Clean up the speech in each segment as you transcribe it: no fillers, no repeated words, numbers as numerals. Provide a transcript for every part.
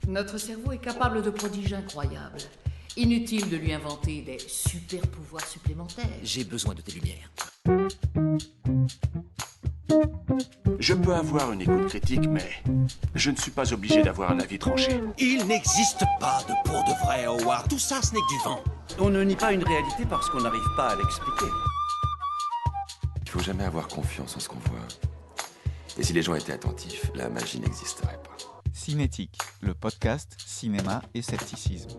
Notre cerveau est capable de prodiges incroyables. Inutile de lui inventer des super pouvoirs supplémentaires. J'ai besoin de tes lumières. Je peux avoir une écoute critique, mais je ne suis pas obligé d'avoir un avis tranché. Il n'existe pas de pour de vrai, Howard. Tout ça, ce n'est que du vent. On ne nie pas une réalité parce qu'on n'arrive pas à l'expliquer. Il faut jamais avoir confiance en ce qu'on voit. Et si les gens étaient attentifs, la magie n'existerait pas. Cinétique, le podcast cinéma et scepticisme.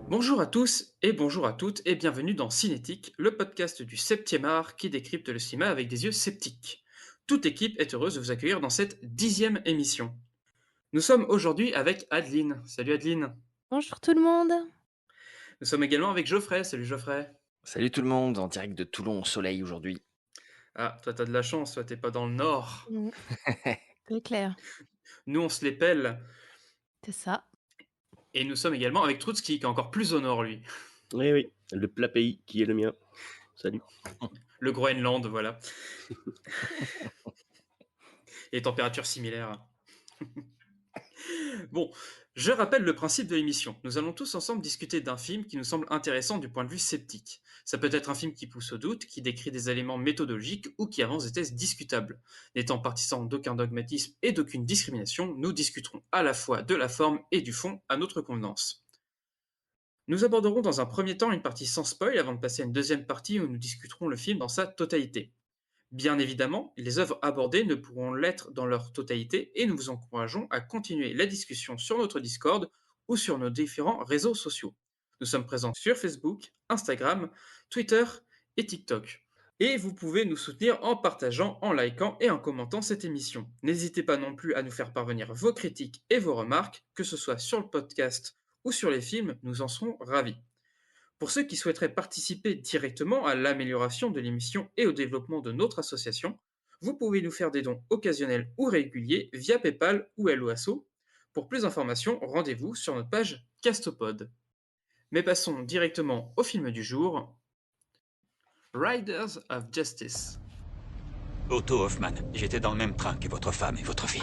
Bonjour à tous et bonjour à toutes et bienvenue dans Cinétique, le podcast du 7e art qui décrypte le cinéma avec des yeux sceptiques. Toute équipe est heureuse de vous accueillir dans cette 10e émission. Nous sommes aujourd'hui avec Adeline. Salut Adeline. Bonjour tout le monde. Nous sommes également avec Geoffrey. Salut Geoffrey. Salut tout le monde, en direct de Toulon au soleil aujourd'hui. Ah, toi t'as de la chance, toi t'es pas dans le nord. C'est clair. Nous on se les pèle. C'est ça. Et nous sommes également avec Troutski qui est encore plus au nord lui. Oui, le plat pays qui est le mien. Salut. Le Groenland, voilà. Et températures similaires. Bon, je rappelle le principe de l'émission. Nous allons tous ensemble discuter d'un film qui nous semble intéressant du point de vue sceptique. Ça peut être un film qui pousse au doute, qui décrit des éléments méthodologiques ou qui avance des thèses discutables. N'étant partisans d'aucun dogmatisme et d'aucune discrimination, nous discuterons à la fois de la forme et du fond à notre convenance. Nous aborderons dans un premier temps une partie sans spoil avant de passer à une deuxième partie où nous discuterons le film dans sa totalité. Bien évidemment, les œuvres abordées ne pourront l'être dans leur totalité et nous vous encourageons à continuer la discussion sur notre Discord ou sur nos différents réseaux sociaux. Nous sommes présents sur Facebook, Instagram, Twitter et TikTok. Et vous pouvez nous soutenir en partageant, en likant et en commentant cette émission. N'hésitez pas non plus à nous faire parvenir vos critiques et vos remarques, que ce soit sur le podcast ou sur les films, nous en serons ravis. Pour ceux qui souhaiteraient participer directement à l'amélioration de l'émission et au développement de notre association, vous pouvez nous faire des dons occasionnels ou réguliers via PayPal ou Helloasso. Pour plus d'informations, rendez-vous sur notre page Castopod. Mais passons directement au film du jour, Riders of Justice. Otto Hoffman, j'étais dans le même train que votre femme et votre fille.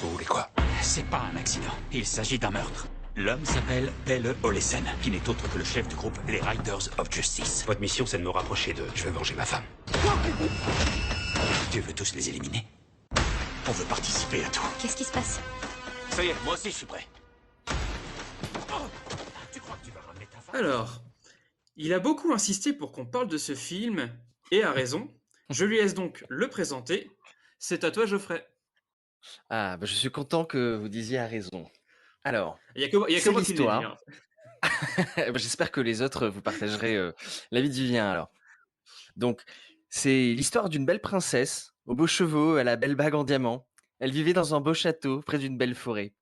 Vous voulez quoi? C'est pas un accident, il s'agit d'un meurtre. L'homme s'appelle Pelle Olesen, qui n'est autre que le chef du groupe les Riders of Justice. Votre mission, c'est de me rapprocher d'eux. Je vais venger ma femme. Tu veux tous les éliminer? On veut participer à tout. Qu'est-ce qui se passe? Ça y est, moi aussi je suis prêt. Tu crois que tu vas ramener ta femme? Alors, il a beaucoup insisté pour qu'on parle de ce film, et a raison. Je lui laisse donc le présenter. C'est à toi Geoffrey. Ah, je suis content que vous disiez à raison. Alors, Il y a que moi qui l'ai dit, l'histoire. hein. J'espère que les autres, vous partagerez l'avis du bien alors. Donc, c'est l'histoire d'une belle princesse, aux beaux chevaux, à la belle bague en diamant. Elle vivait dans un beau château, près d'une belle forêt.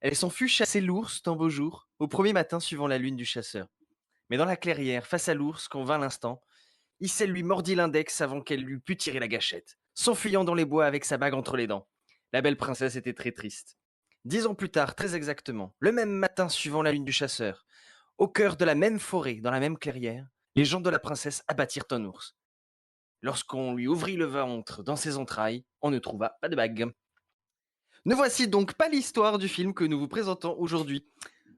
Elle s'en fut chasser l'ours d'un beau jour, au premier matin suivant la lune du chasseur. Mais dans la clairière, face à l'ours, qu'on vint l'instant, Issel lui mordit l'index avant qu'elle lui pût tirer la gâchette, s'enfuyant dans les bois avec sa bague entre les dents. La belle princesse était très triste. 10 ans plus tard, très exactement, le même matin suivant la lune du chasseur, au cœur de la même forêt, dans la même clairière, les gens de la princesse abattirent un ours. Lorsqu'on lui ouvrit le ventre dans ses entrailles, on ne trouva pas de bague. Ne voici donc pas l'histoire du film que nous vous présentons aujourd'hui.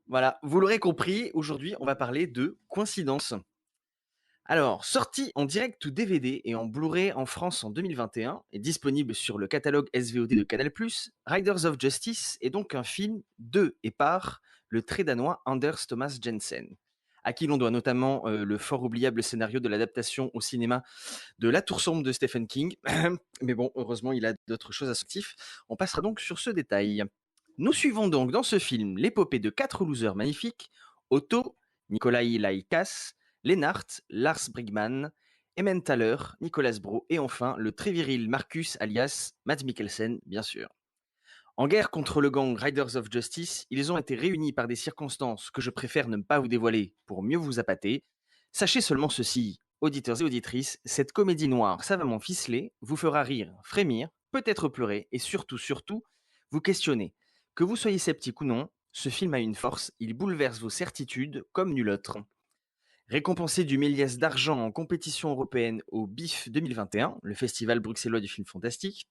Voilà, vous l'aurez compris, aujourd'hui on va parler de coïncidence. Alors, sorti en direct ou DVD et en Blu-ray en France en 2021 et disponible sur le catalogue SVOD de Canal+, Riders of Justice est donc un film de et par le très danois Anders Thomas Jensen, à qui l'on doit notamment le fort oubliable scénario de l'adaptation au cinéma de La Tour sombre de Stephen King. Mais bon, heureusement, il a d'autres choses à son actif. On passera donc sur ce détail. Nous suivons donc dans ce film l'épopée de 4 losers magnifiques, Otto, Nikolai Laikas, Lennart, Lars Brigman, Emmentaler, Nicolas Bro et enfin le très viril Marcus alias Mads Mikkelsen, bien sûr. En guerre contre le gang Riders of Justice, ils ont été réunis par des circonstances que je préfère ne pas vous dévoiler pour mieux vous appâter. Sachez seulement ceci, auditeurs et auditrices, cette comédie noire savamment ficelée vous fera rire, frémir, peut-être pleurer et surtout, vous questionner. Que vous soyez sceptique ou non, ce film a une force, il bouleverse vos certitudes comme nul autre. Récompensé du Méliès d'argent en compétition européenne au BIF 2021, le festival bruxellois du film fantastique,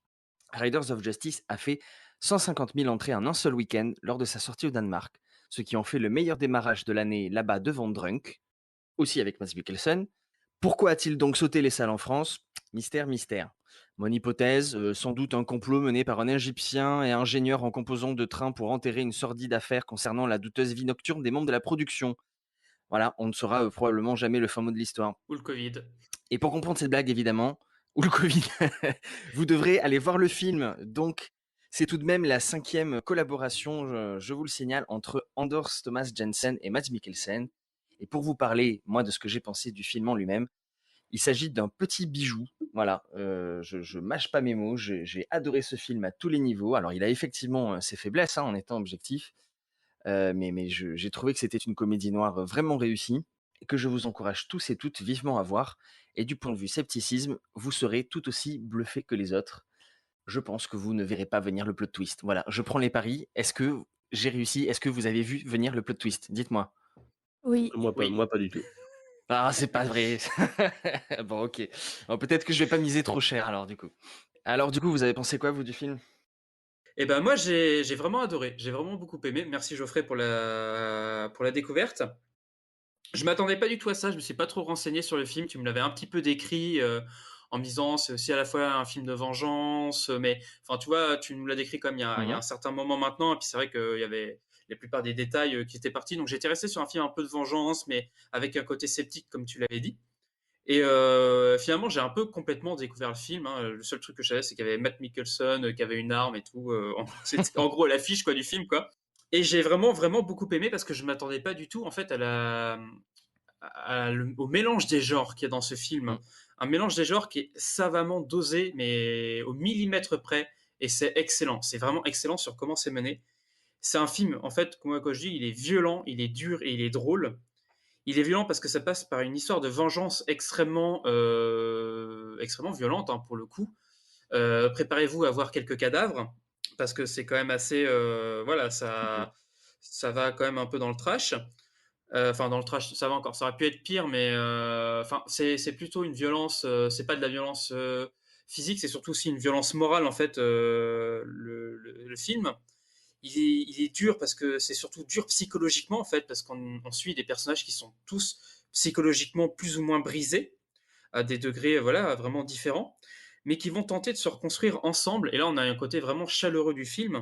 Riders of Justice a fait 150 000 entrées en un seul week-end lors de sa sortie au Danemark, ce qui en fait le meilleur démarrage de l'année là-bas devant Drunk, aussi avec Mads Mikkelsen. Pourquoi a-t-il donc sauté les salles en France? Mystère, mystère. Mon hypothèse, sans doute un complot mené par un Égyptien et ingénieur en composant de train pour enterrer une sordide affaire concernant la douteuse vie nocturne des membres de la production. Voilà, on ne saura probablement jamais le fin mot de l'histoire. Ou le Covid. Et pour comprendre cette blague, évidemment, ou le Covid, vous devrez aller voir le film. Donc, c'est tout de même la 5e collaboration, je vous le signale, entre Anders Thomas Jensen et Mads Mikkelsen. Et pour vous parler, moi, de ce que j'ai pensé du film en lui-même, il s'agit d'un petit bijou. Voilà, je mâche pas mes mots, j'ai adoré ce film à tous les niveaux. Alors, il a effectivement ses faiblesses, en étant objectif, mais j'ai trouvé que c'était une comédie noire vraiment réussie, et que je vous encourage tous et toutes vivement à voir. Et du point de vue scepticisme, vous serez tout aussi bluffés que les autres. Je pense que vous ne verrez pas venir le plot twist. Voilà, je prends les paris. Est-ce que j'ai réussi? Est-ce que vous avez vu venir le plot twist? Dites-moi. Oui. Moi, pas du tout. Ah, c'est pas vrai. Bon, ok. Bon, peut-être que je vais pas miser trop cher alors du coup. Alors du coup, vous avez pensé quoi vous du film? Et ben moi j'ai vraiment adoré, j'ai vraiment beaucoup aimé. Merci Geoffrey pour la découverte. Je m'attendais pas du tout à ça, je me suis pas trop renseigné sur le film, tu me l'avais un petit peu décrit en me disant c'est aussi à la fois un film de vengeance, mais enfin tu vois, tu nous l'as décrit comme il y a un certain moment maintenant, et puis c'est vrai qu'il y avait la plupart des détails qui étaient partis, donc j'étais resté sur un film un peu de vengeance, mais avec un côté sceptique comme tu l'avais dit. Et finalement, j'ai un peu complètement découvert le film. Le seul truc que je savais, c'est qu'il y avait Matt Mikkelsen qui avait une arme et tout. C'était en gros l'affiche quoi du film quoi. Et j'ai vraiment vraiment beaucoup aimé parce que je m'attendais pas du tout en fait au mélange des genres qu'il y a dans ce film. Un mélange des genres qui est savamment dosé, mais au millimètre près. Et c'est excellent. C'est vraiment excellent sur comment c'est mené. C'est un film, en fait, comme je dis, il est violent, il est dur et il est drôle. Il est violent parce que ça passe par une histoire de vengeance extrêmement violente pour le coup. Préparez-vous à voir quelques cadavres parce que c'est quand même assez voilà, ça va quand même un peu dans le trash. Enfin dans le trash, ça va encore, ça aurait pu être pire, mais enfin c'est plutôt une violence. C'est pas de la violence physique, c'est surtout aussi une violence morale en fait. Le film. Il est dur parce que c'est surtout dur psychologiquement en fait, parce qu'on suit des personnages qui sont tous psychologiquement plus ou moins brisés à des degrés voilà vraiment différents, mais qui vont tenter de se reconstruire ensemble. Et là, on a un côté vraiment chaleureux du film.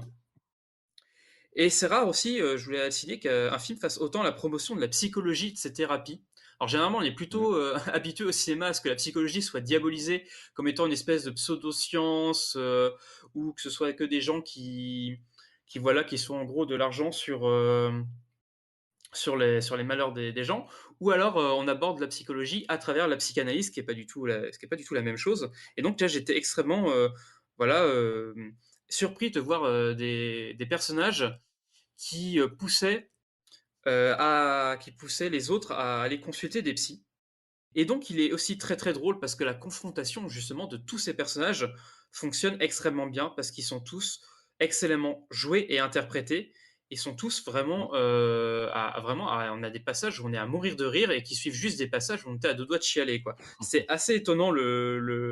Et c'est rare aussi, je voulais signaler qu'un film fasse autant la promotion de la psychologie de ses thérapies. Alors généralement, on est plutôt habitué au cinéma à ce que la psychologie soit diabolisée comme étant une espèce de pseudo-science, ou que ce soit que des gens qui voilà, qui sont en gros de l'argent sur les malheurs des gens, ou alors on aborde la psychologie à travers la psychanalyse, ce qui est pas du tout la même chose. Et donc là, j'étais extrêmement voilà surpris de voir des personnages qui poussaient qui poussaient les autres à aller consulter des psys. Et donc il est aussi très très drôle parce que la confrontation justement de tous ces personnages fonctionne extrêmement bien parce qu'ils sont tous excellemment joués et interprétés. Ils sont tous vraiment, on a des passages où on est à mourir de rire et qui suivent juste des passages où on était à deux doigts de chialer, quoi. C'est assez étonnant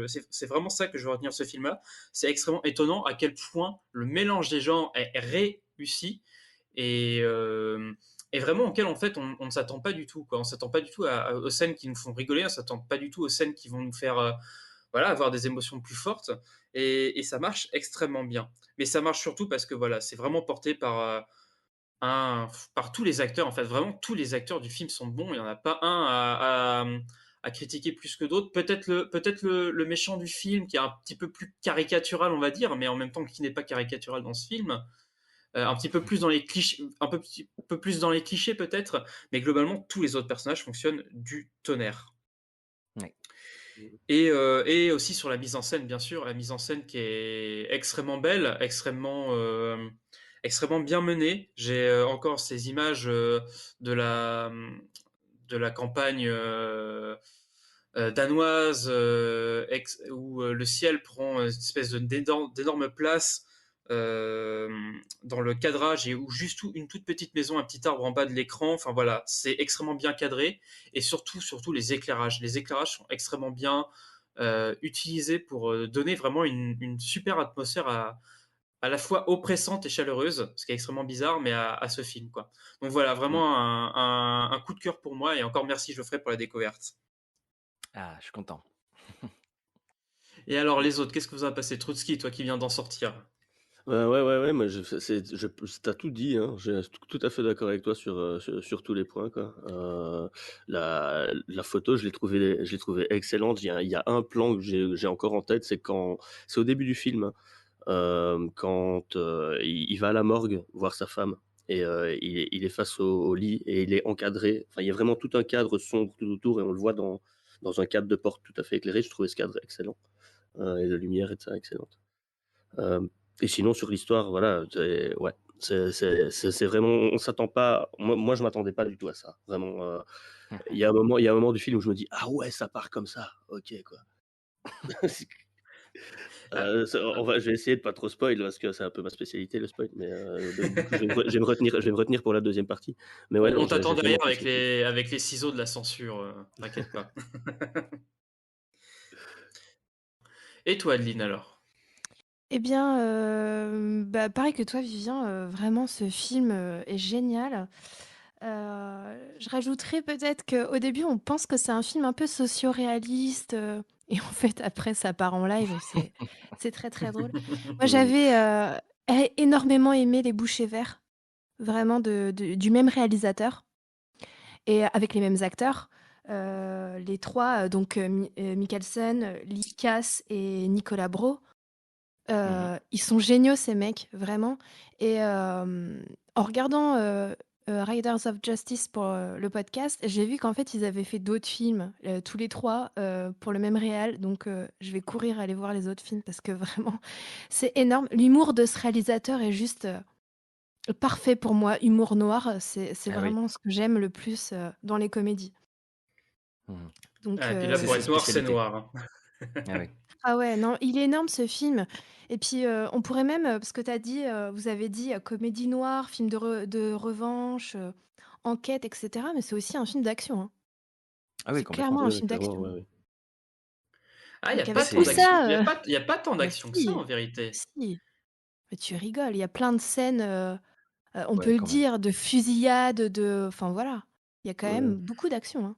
c'est vraiment ça que je veux retenir de ce film-là. C'est extrêmement étonnant à quel point le mélange des genres est réussi et, et vraiment auquel en fait on ne s'attend pas du tout, quoi. On s'attend pas du tout aux scènes qui nous font rigoler, on s'attend pas du tout aux scènes qui vont nous faire voilà, avoir des émotions plus fortes, et ça marche extrêmement bien. Mais ça marche surtout parce que voilà, c'est vraiment porté par tous les acteurs. En fait, vraiment tous les acteurs du film sont bons. Il n'y en a pas un à critiquer plus que d'autres. Peut-être le méchant du film qui est un petit peu plus caricatural, on va dire, mais en même temps qui n'est pas caricatural dans ce film. Un petit peu plus dans les clichés, un peu plus dans les clichés peut-être, mais globalement tous les autres personnages fonctionnent du tonnerre. Ouais. Et aussi sur la mise en scène, bien sûr, la mise en scène qui est extrêmement belle, extrêmement bien menée. J'ai encore ces images de la campagne danoise où le ciel prend une espèce d'énorme place dans le cadrage, et où juste une toute petite maison, un petit arbre en bas de l'écran. Enfin voilà, c'est extrêmement bien cadré, et surtout les éclairages. Les éclairages sont extrêmement bien utilisés pour donner vraiment une super atmosphère à la fois oppressante et chaleureuse, ce qui est extrêmement bizarre, mais à ce film, quoi. Donc voilà, Mm. vraiment un coup de cœur pour moi, et encore merci Geoffrey pour la découverte. Ah, je suis content. Et alors les autres, qu'est-ce que vous en avez passé? Trotsky, toi qui viens d'en sortir. Ouais, moi, t'as tout dit, hein. Je suis tout à fait d'accord avec toi sur tous les points, quoi. La photo, je l'ai trouvé excellente. Il y a un plan que j'ai encore en tête, c'est au début du film, hein, quand il va à la morgue voir sa femme. Et il est face au lit et il est encadré. Enfin, il y a vraiment tout un cadre sombre tout autour et on le voit dans un cadre de porte tout à fait éclairé. Je trouvais ce cadre excellent. Et de lumière et de ça, excellente. Euh, et sinon, sur l'histoire, voilà, ouais, c'est vraiment, on s'attend pas. Moi, je m'attendais pas du tout à ça. Vraiment, il y a un moment du film où je me dis, ah ouais, ça part comme ça, ok, quoi. Je vais essayer de pas trop spoil parce que c'est un peu ma spécialité le spoil, mais du coup, je vais me retenir pour la deuxième partie. Mais ouais, non, On t'attend j'ai vraiment derrière apprécié. avec les ciseaux de la censure, t'inquiète pas. Et toi, Adeline, alors? Eh bien, bah, pareil que toi, Vivien, vraiment, ce film est génial. Je rajouterais peut-être qu'au début, on pense que c'est un film un peu socio-réaliste, et en fait, après, ça part en live et c'est très, très drôle. Moi, j'avais énormément aimé Les Bouchers Verts, vraiment du même réalisateur et avec les mêmes acteurs. Les trois, donc Mikkelsen, Lee Cass et Nicolas Braun. Ils sont géniaux ces mecs, vraiment. Et en regardant Riders of Justice pour le podcast, j'ai vu qu'en fait ils avaient fait d'autres films, tous les trois, pour le même réal. Donc je vais courir aller voir les autres films parce que vraiment c'est énorme. L'humour de ce réalisateur est juste parfait pour moi. Humour noir, c'est Ah oui. vraiment ce que j'aime le plus dans les comédies. Mhm. Donc Ah, et puis là, C'est pour sa être noir, c'est spécialité. noir, hein. Ah oui. ah ouais, non, il est énorme ce film. Et puis, on pourrait même, parce que t'as dit, vous avez dit comédie noire, film de revanche, enquête, etc. Mais c'est aussi un film d'action, hein. Ah oui, C'est complètement. clairement un Oui, film clairement, d'action. ouais, ouais. Ah, il n'y a Donc pas avec tant tout C'est d'action. ça, Il y a pas tant bah d'action que ça, si, en vérité. si, mais tu rigoles, il y a plein de scènes, on peut ouais, le quand même. dire, de fusillade, enfin voilà. Il y a quand même Ouais. beaucoup d'action, hein.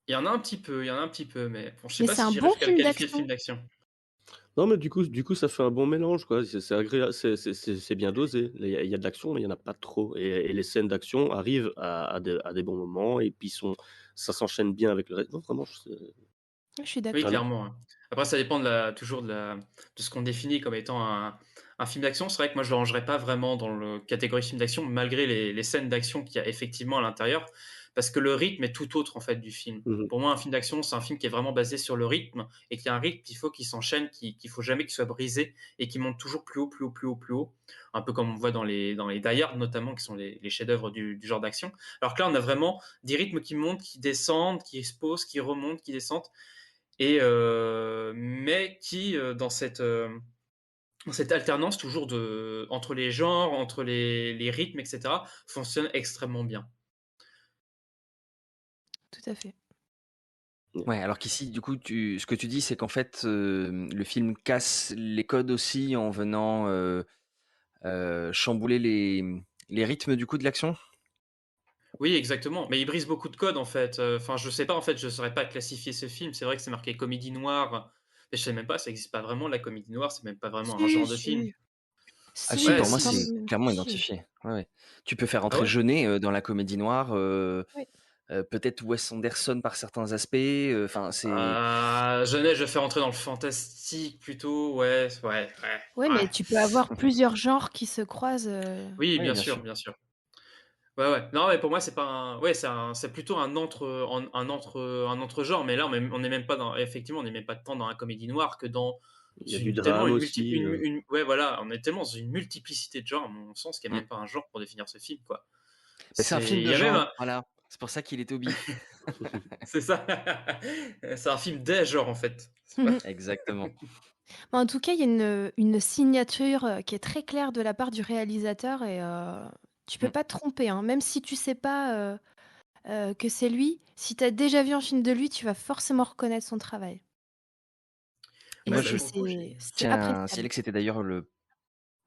Il y en a un petit peu, il y en a un petit peu, mais bon, je sais Mais pas c'est si un j'irais bon jusqu'à le film qualifier de film d'action. d'action. Non, mais du coup, ça fait un bon mélange, quoi. C'est agréable, c'est bien dosé. Il y a de l'action, mais il y en a pas trop. Et les scènes d'action arrivent à des bons moments, et puis ça s'enchaîne bien avec le reste. Non, vraiment, Je suis Oui, c'est un- d'accord. clairement, hein. Après, ça dépend toujours de ce qu'on définit comme étant un film d'action. C'est vrai que moi, je le rangerais pas vraiment dans la catégorie film d'action, malgré les scènes d'action qu'il y a effectivement à l'intérieur, parce que le rythme est tout autre en fait du film. Mhm. Pour moi, un film d'action, c'est un film qui est vraiment basé sur le rythme, et qu'il y a un rythme qu'il faut qu'il s'enchaîne, qu'il faut jamais qu'il soit brisé, et qui monte toujours plus haut, plus haut, plus haut, plus haut. Un peu comme on voit dans les Die Hard notamment, qui sont les chefs-d'œuvre du genre d'action. Alors que là, on a vraiment des rythmes qui montent, qui descendent, qui se posent, qui remontent, qui descendent, et mais qui dans cette alternance toujours entre les genres, entre les rythmes, etc., fonctionne extrêmement bien. Tout à fait. Ouais, alors qu'ici, du coup, ce que tu dis, c'est qu'en fait, le film casse les codes aussi en venant chambouler les rythmes du coup de l'action. Oui, exactement. Mais il brise beaucoup de codes en fait. Enfin, je sais pas en fait, je saurais pas classifier ce film. C'est vrai que c'est marqué comédie noire, mais je sais même pas, ça existe pas vraiment la comédie noire. C'est même pas vraiment un Si, genre de film. si. Ah si, Si, Ouais, pour moi, si. c'est clairement si. identifié. Ouais, ouais. Tu peux faire Ah entrer ouais. Jeunet dans la comédie noire, Oui. peut-être Wes Anderson par certains aspects. Enfin, c'est. Jeunesse, je fais rentrer dans le fantastique plutôt. Ouais, ouais, ouais, Ouais, ouais. mais tu peux avoir plusieurs genres qui se croisent. Oui, Oui, bien bien sûr, sûr. bien sûr. Ouais, ouais. Non, mais pour moi, c'est pas un. Ouais, c'est plutôt un entre genre. Mais là, on est même pas dans. Effectivement, on est même pas tant dans la comédie noire que dans Il y a du tellement drame aussi. Ouais, voilà, on est tellement dans une multiplicité de genres, à mon sens, qu'il n'y a Mm. même pas un genre pour définir ce film, quoi. Mais c'est un film Il de y a même genre, voilà. C'est pour ça qu'il est Toby. c'est ça. C'est un film des genres, en fait. C'est pas. Exactement. En tout cas, il y a une signature qui est très claire de la part du réalisateur et tu peux Mm. pas te tromper, hein. Même si tu sais pas que c'est lui, si tu as déjà vu un film de lui, tu vas forcément reconnaître son travail. Et Ouais, Moi, bah, je pour le coup, j'ai. c'est tiens à appréciable. signaler que c'était d'ailleurs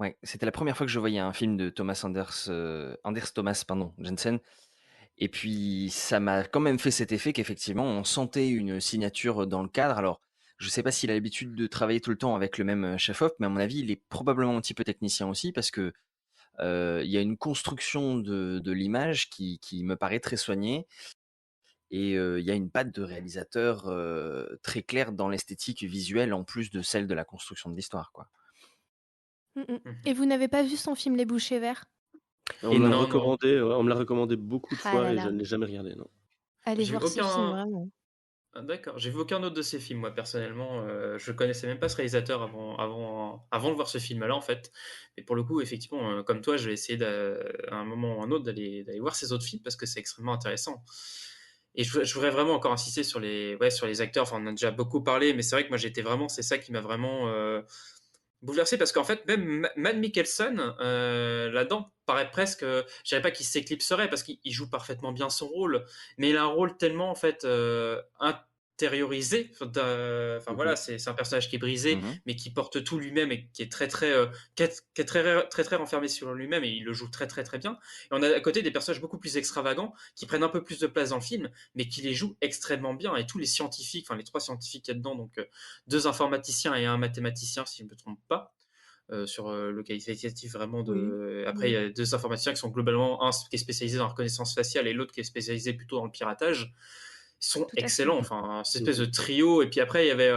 Ouais, c'était la première fois que je voyais un film de Anders Thomas, pardon, Jensen. Et puis, ça m'a quand même fait cet effet qu'effectivement, on sentait une signature dans le cadre. Alors, je sais pas s'il a l'habitude de travailler tout le temps avec le même chef-op, mais à mon avis, il est probablement un petit peu technicien aussi parce que il y a une construction de l'image qui me paraît très soignée. Et il y a une patte de réalisateur très claire dans l'esthétique visuelle en plus de celle de la construction de l'histoire, quoi. Et vous n'avez pas vu son film Les Bouchers Verts? On Et me l'a non, Non, non. recommandé, ouais, on me l'a recommandé beaucoup de Ah fois là et je là, ne l'ai jamais regardé, non. allez J'ai vu voir ce film, aucun. vraiment. Ah, d'accord, j'ai vu aucun autre de ses films, moi, personnellement. Je connaissais même pas ce réalisateur avant de voir ce film-là, en fait. Et pour le coup, effectivement, comme toi, je vais essayer à un moment ou un autre d'aller voir ses autres films parce que c'est extrêmement intéressant. Et je voudrais vraiment encore insister sur les acteurs. Enfin, on en a déjà beaucoup parlé, mais c'est vrai que moi, c'est ça qui m'a vraiment bouleversé parce qu'en fait, même Matt Mikkelsen, là-dedans, paraît presque, je dirais pas qu'il s'éclipserait parce qu'il joue parfaitement bien son rôle, mais il a un rôle tellement, en fait, intériorisé. Enfin, voilà, Mhm. c'est un personnage qui est brisé, Mhm. mais qui porte tout lui-même et qui est qui est très renfermé sur lui-même et il le joue très, très, très bien. Et on a à côté des personnages beaucoup plus extravagants qui prennent un peu plus de place dans le film, mais qui les jouent extrêmement bien. Et tous les scientifiques, enfin, les trois scientifiques qu'il y a dedans, donc, deux informaticiens et un mathématicien, si je ne me trompe pas, sur le qualitatif vraiment Oui, de. Après, il y oui, a deux informaticiens qui sont globalement un qui est spécialisé dans la reconnaissance faciale et l'autre qui est spécialisé plutôt dans le piratage. Ils sont tout à fait. excellents. Enfin, cette espèce de Mhm. trio. Et puis après, il y avait.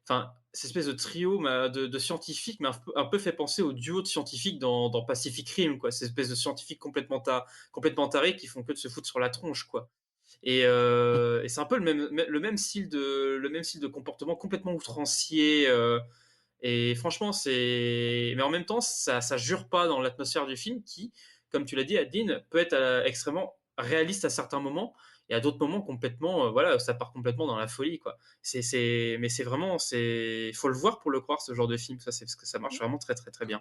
Enfin, cette espèce de trio de scientifiques, mais un peu fait penser au duo de scientifiques dans Pacific Rim, quoi. Ces espèces de scientifiques complètement tarés qui font que de se foutre sur la tronche, quoi. Et c'est un peu le même style de comportement complètement outrancier. Et franchement, c'est. Mais en même temps, ça jure pas dans l'atmosphère du film qui, comme tu l'as dit, Adeline, peut être extrêmement réaliste à certains moments et à d'autres moments complètement. Voilà, ça part complètement dans la folie, quoi. Mais c'est vraiment. Faut le voir pour le croire, ce genre de film. Ça, c'est parce que ça marche vraiment très, très, très bien.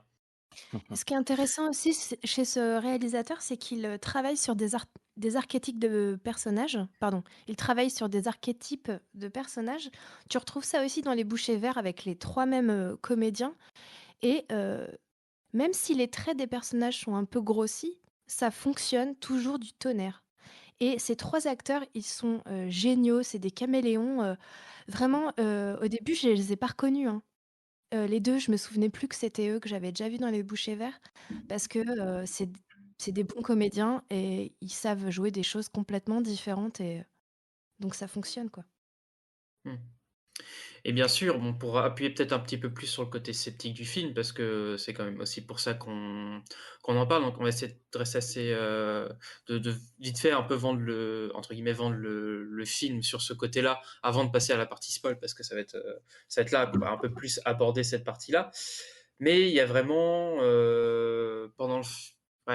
Ce qui est intéressant aussi chez ce réalisateur, c'est qu'il travaille sur des archétypes de personnages. Pardon, il travaille sur des archétypes de personnages. Tu retrouves ça aussi dans Les Bouchers Verts avec les trois mêmes comédiens. Et même si les traits des personnages sont un peu grossis, ça fonctionne toujours du tonnerre. Et ces trois acteurs, ils sont géniaux, c'est des caméléons. Vraiment, au début, je les ai pas reconnus, hein. Les 2, je me souvenais plus que c'était eux que j'avais déjà vus dans Les Bouchers Verts parce que, c'est des bons comédiens et ils savent jouer des choses complètement différentes et donc ça fonctionne, quoi. Hmm. Et bien sûr, bon, pour appuyer peut-être un petit peu plus sur le côté sceptique du film, parce que c'est quand même aussi pour ça qu'on en parle, donc on va essayer de rester assez, de vite fait un peu entre guillemets, vendre le film sur ce côté-là, avant de passer à la partie spoil, parce que ça va être là qu'on va un peu plus aborder cette partie-là. Mais il y a vraiment, ouais,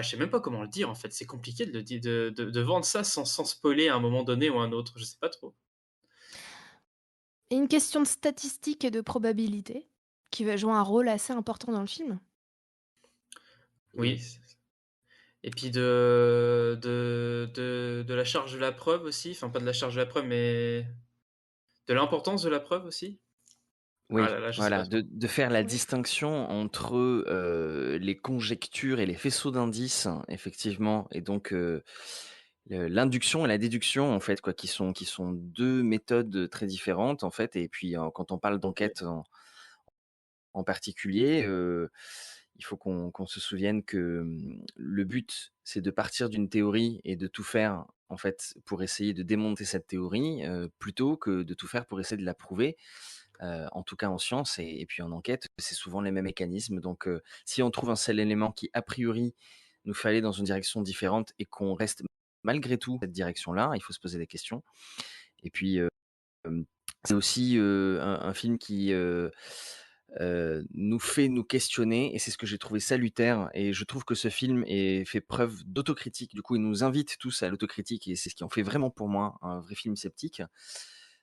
je sais même pas comment le dire en fait, c'est compliqué de, le dire, de vendre ça sans spoiler à un moment donné ou à un autre, je sais pas trop. Et une question de statistique et de probabilité qui va jouer un rôle assez important dans le film. Oui. Et puis de la charge de la preuve aussi, enfin pas de la charge de la preuve, mais de l'importance de la preuve aussi. Ah Oui, là là, je sais pas voilà, trop. de faire la Oui. distinction entre les conjectures et les faisceaux d'indices, effectivement, et donc l'induction et la déduction, en fait, quoi, qui sont deux méthodes très différentes, en fait. Et puis, quand on parle d'enquête en particulier, il faut qu'on se souvienne que le but, c'est de partir d'une théorie et de tout faire, en fait, pour essayer de démonter cette théorie, plutôt que de tout faire pour essayer de la prouver. En tout cas en science et puis en enquête, c'est souvent les mêmes mécanismes. Donc, si on trouve un seul élément qui, a priori, nous fait aller dans une direction différente et qu'on reste malgré tout cette direction-là, il faut se poser des questions. Et puis, c'est aussi un film qui nous fait nous questionner et c'est ce que j'ai trouvé salutaire. Et je trouve que ce film fait preuve d'autocritique. Du coup, il nous invite tous à l'autocritique et c'est ce qui en fait vraiment pour moi un vrai film sceptique.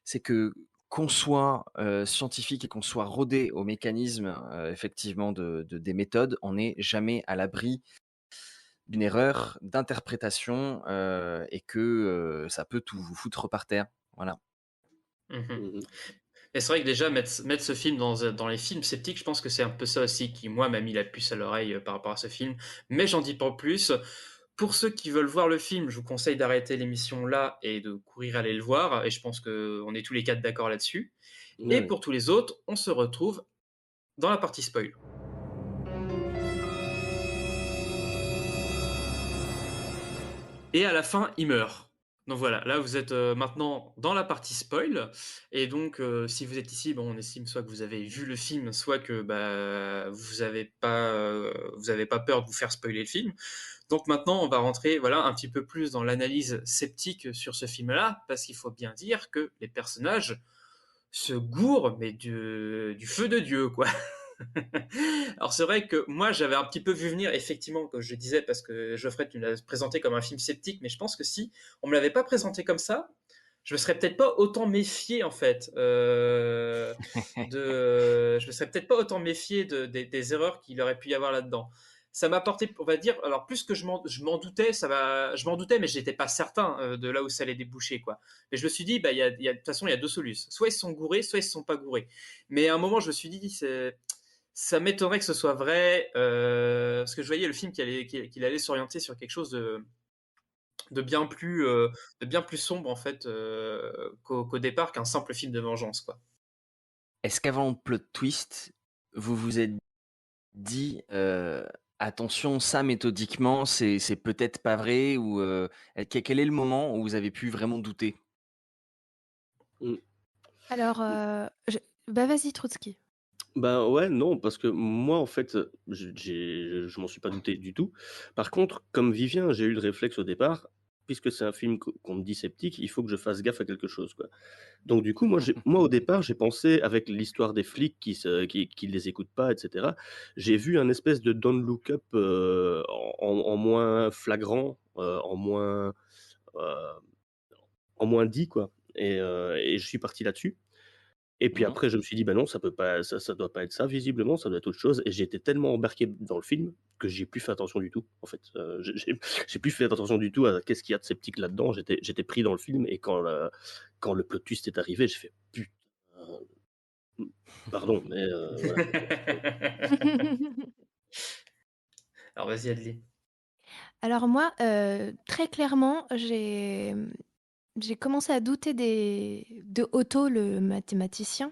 C'est que qu'on soit scientifique et qu'on soit rodé aux mécanismes effectivement des méthodes, on n'est jamais à l'abri d'une erreur d'interprétation et que ça peut tout vous foutre par terre. Voilà. Mhm. Mhm. Et c'est vrai que déjà, mettre ce film dans les films sceptiques, je pense que c'est un peu ça aussi qui, moi, m'a mis la puce à l'oreille par rapport à ce film. Mais j'en dis pas plus. Pour ceux qui veulent voir le film, je vous conseille d'arrêter l'émission là et de courir aller le voir. Et je pense qu'on est tous les quatre d'accord là-dessus. Et Ouais. pour tous les autres, on se retrouve dans la partie spoil. Et à la fin, il meurt. Donc voilà, là vous êtes maintenant dans la partie spoil. Et donc si vous êtes ici, bon, on estime soit que vous avez vu le film, soit que vous avez pas peur de vous faire spoiler le film. Donc maintenant, on va rentrer un petit peu plus dans l'analyse sceptique sur ce film-là, parce qu'il faut bien dire que les personnages se gourent, mais du feu de Dieu, quoi. Alors c'est vrai que moi j'avais un petit peu vu venir, effectivement, comme je disais, parce que Geoffrey, tu me l'as présenté comme un film sceptique, mais je pense que si on me l'avait pas présenté comme ça, je me serais peut-être pas autant méfié en fait. Je me serais peut-être pas autant méfié des erreurs qu'il aurait pu y avoir là-dedans. Ça m'a apporté, on va dire, alors plus que je m'en doutais, je m'en doutais, mais je n'étais pas certain de là où ça allait déboucher, quoi. Mais je me suis dit, de toute façon, il y a deux solutions. Soit ils se sont gourés, soit ils se sont pas gourés. Mais à un moment, je me suis dit, ça m'étonnerait que ce soit vrai, parce que je voyais le film qu'il allait s'orienter sur quelque chose de bien plus, de bien plus sombre en fait qu'au départ qu'un simple film de vengeance, quoi. Est-ce qu'avant le plot twist, vous vous êtes dit attention, ça méthodiquement, c'est peut-être pas vrai ou quel est le moment où vous avez pu vraiment douter? Mm. Alors, vas-y, Trotsky. Ben ouais, non, parce que moi, en fait, je m'en suis pas douté du tout. Par contre, comme Vivien, j'ai eu le réflexe au départ, puisque c'est un film qu'on me dit sceptique, il faut que je fasse gaffe à quelque chose, quoi. Donc du coup, moi au départ, j'ai pensé, avec l'histoire des flics qui les écoutent pas, etc., j'ai vu un espèce de Don't Look Up en moins flagrant, euh, en moins dit, quoi. Et je suis parti là-dessus. Et puis Mhm. après, je me suis dit, bah non, ça peut pas, ça doit pas être ça, visiblement, ça doit être autre chose. Et j'ai été tellement embarqué dans le film que j'ai plus fait attention du tout, en fait. J'ai plus fait attention du tout à qu'est-ce qu'il y a de sceptique là-dedans. J'étais pris dans le film et quand le plot twist est arrivé, j'ai fait putain. Pardon, mais voilà. Alors vas-y, Adli. Alors moi, très clairement, j'ai commencé à douter de Otto, le mathématicien.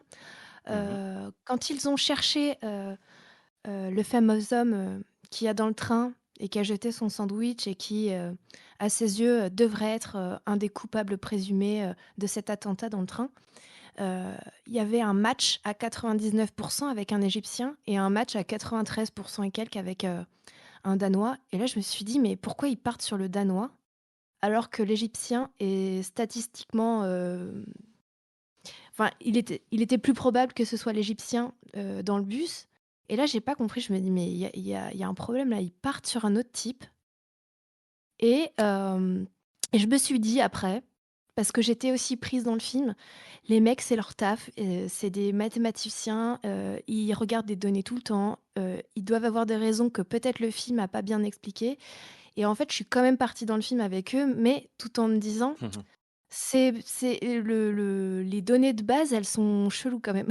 Quand ils ont cherché le fameux homme qu'il y a dans le train et qui a jeté son sandwich et qui, à ses yeux, devrait être un des coupables présumés de cet attentat dans le train, il y avait un match à 99% avec un Égyptien et un match à 93% et quelques avec un Danois. Et là, je me suis dit, mais pourquoi ils partent sur le Danois alors que l'Égyptien est statistiquement... Enfin, il était plus probable que ce soit l'Égyptien dans le bus. Et là, j'ai pas compris. Je me dis, mais il y a un problème là. Ils partent sur un autre type. Et je me suis dit après, parce que j'étais aussi prise dans le film, les mecs, c'est leur taf. C'est des mathématiciens. Ils regardent des données tout le temps. Ils doivent avoir des raisons que peut-être le film a pas bien expliquées. Et en fait, je suis quand même partie dans le film avec eux, mais tout en me disant, les données de base, elles sont cheloues quand même.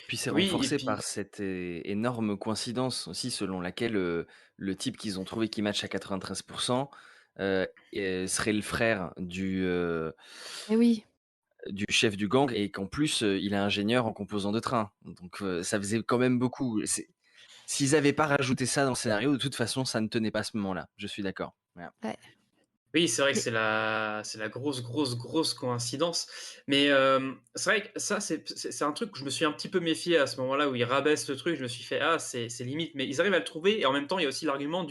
Puis c'est Oui, et renforcé puis par cette énorme coïncidence aussi selon laquelle le type qu'ils ont trouvé qui match à 93% serait le frère Et oui. du chef du gang et qu'en plus il est ingénieur en composant de train. Donc ça faisait quand même beaucoup. S'ils n'avaient pas rajouté ça dans le scénario, de toute façon ça ne tenait pas à ce moment-là. Je suis d'accord. Voilà. Ouais. oui, c'est vrai que Mais- c'est la grosse coïncidence. Mais c'est vrai que ça, c'est un truc où je me suis un petit peu méfié à ce moment-là où ils rabaissent le truc. Je me suis fait, ah, c'est limite. Mais ils arrivent à le trouver. Et en même temps, il y a aussi l'argument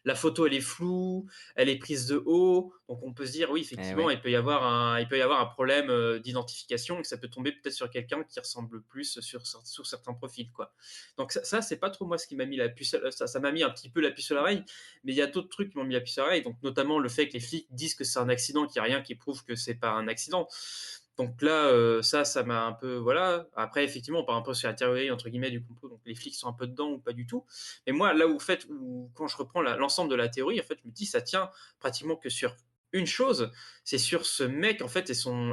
la photo, elle est floue, elle est prise de haut. Donc on peut se dire, oui, effectivement, Ouais. il peut y avoir un problème d'identification et que ça peut tomber peut-être sur quelqu'un qui ressemble plus sur certains profils, quoi. Donc ça c'est pas trop moi ce qui m'a mis la puce, ça m'a mis un petit peu la puce à l'oreille. Mais il y a d'autres trucs qui m'ont mis la puce à l'oreille, donc notamment le fait que les flics disent que c'est un accident, qu'il n'y a rien qui prouve que c'est pas un accident. Donc là, ça m'a un peu, voilà. Après, effectivement, on part un peu sur la théorie entre guillemets du complot, donc les flics sont un peu dedans ou pas du tout. Mais moi, là où, quand je reprends l'ensemble de la théorie, en fait, je me dis, ça tient pratiquement que sur une chose, c'est sur ce mec en fait et son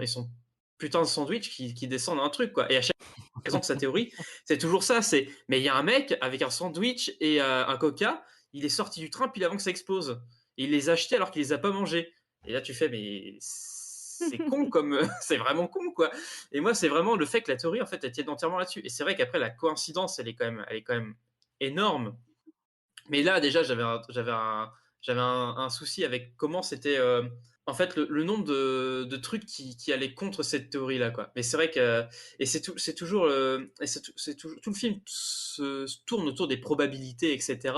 putain de sandwich qui descend dans un truc, quoi. Et à chaque présente sa théorie, c'est toujours ça. Mais il y a un mec avec un sandwich et un coca, il est sorti du train pile avant que ça explose. Et il les a achetés alors qu'il les a pas mangés. Et là, tu fais, mais c'est con comme, c'est vraiment con, quoi. Et moi, c'est vraiment le fait que la théorie, en fait, elle tienne entièrement là-dessus. Et c'est vrai qu'après, la coïncidence, elle est quand même énorme. Mais là, déjà, j'avais un souci avec comment c'était. En fait, le nombre de trucs qui allaient contre cette théorie-là, quoi. Mais c'est vrai que. Et c'est toujours. Tout le film se tourne autour des probabilités, etc.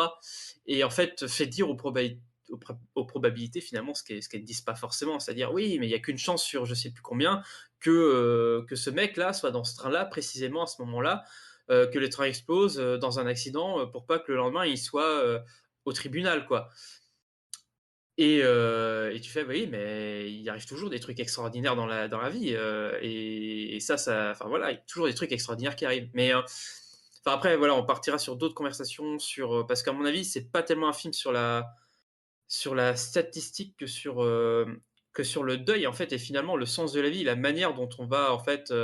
Et en fait, fait dire aux probabilités, finalement, ce qu'elles ne disent pas forcément. C'est-à-dire, oui, mais il n'y a qu'une chance sur je sais plus combien que ce mec-là soit dans ce train-là, précisément à ce moment-là. Que le train explose dans un accident pour pas que le lendemain il soit au tribunal, quoi. Et tu fais, oui, mais il arrive toujours des trucs extraordinaires dans la vie. Et ça, enfin voilà, il y a toujours des trucs extraordinaires qui arrivent. Mais enfin, après, voilà, on partira sur d'autres conversations parce qu'à mon avis, c'est pas tellement un film sur la statistique que sur le deuil, en fait, et finalement le sens de la vie, la manière dont on va en fait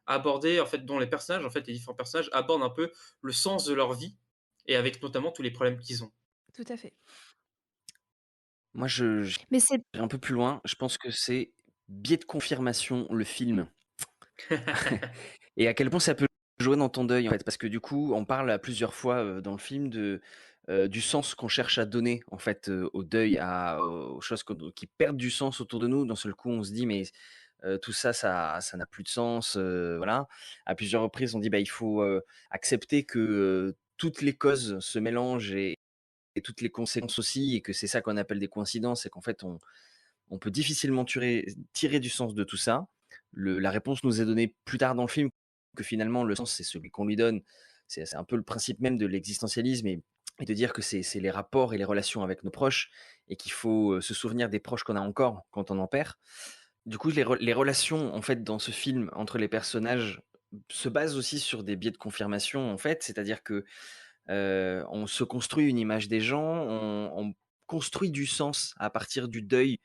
aborder, en fait, dont les personnages, en fait, les différents personnages abordent un peu le sens de leur vie et avec notamment tous les problèmes qu'ils ont. Tout à fait. Moi, je Mais c'est vais un peu plus loin. Je pense que c'est biais de confirmation, le film. Et à quel point ça peut jouer dans ton deuil, en fait. Parce que du coup, on parle à plusieurs fois dans le film du sens qu'on cherche à donner, en fait, au deuil, aux choses qui perdent du sens autour de nous. D'un seul coup, on se dit, mais tout ça, ça n'a plus de sens. Voilà. À plusieurs reprises, on dit, bah, il faut accepter que toutes les causes se mélangent et toutes les conséquences aussi, et que c'est ça qu'on appelle des coïncidences, et qu'en fait, on peut difficilement tirer du sens de tout ça. La réponse nous est donnée plus tard dans le film, que finalement, le sens, c'est celui qu'on lui donne. C'est un peu le principe même de l'existentialisme, et de dire que c'est les rapports et les relations avec nos proches, et qu'il faut se souvenir des proches qu'on a encore quand on en perd. Du coup, les relations, en fait, dans ce film, entre les personnages, se basent aussi sur des biais de confirmation, en fait. C'est-à-dire que on se construit une image des gens, on construit du sens à partir du deuil,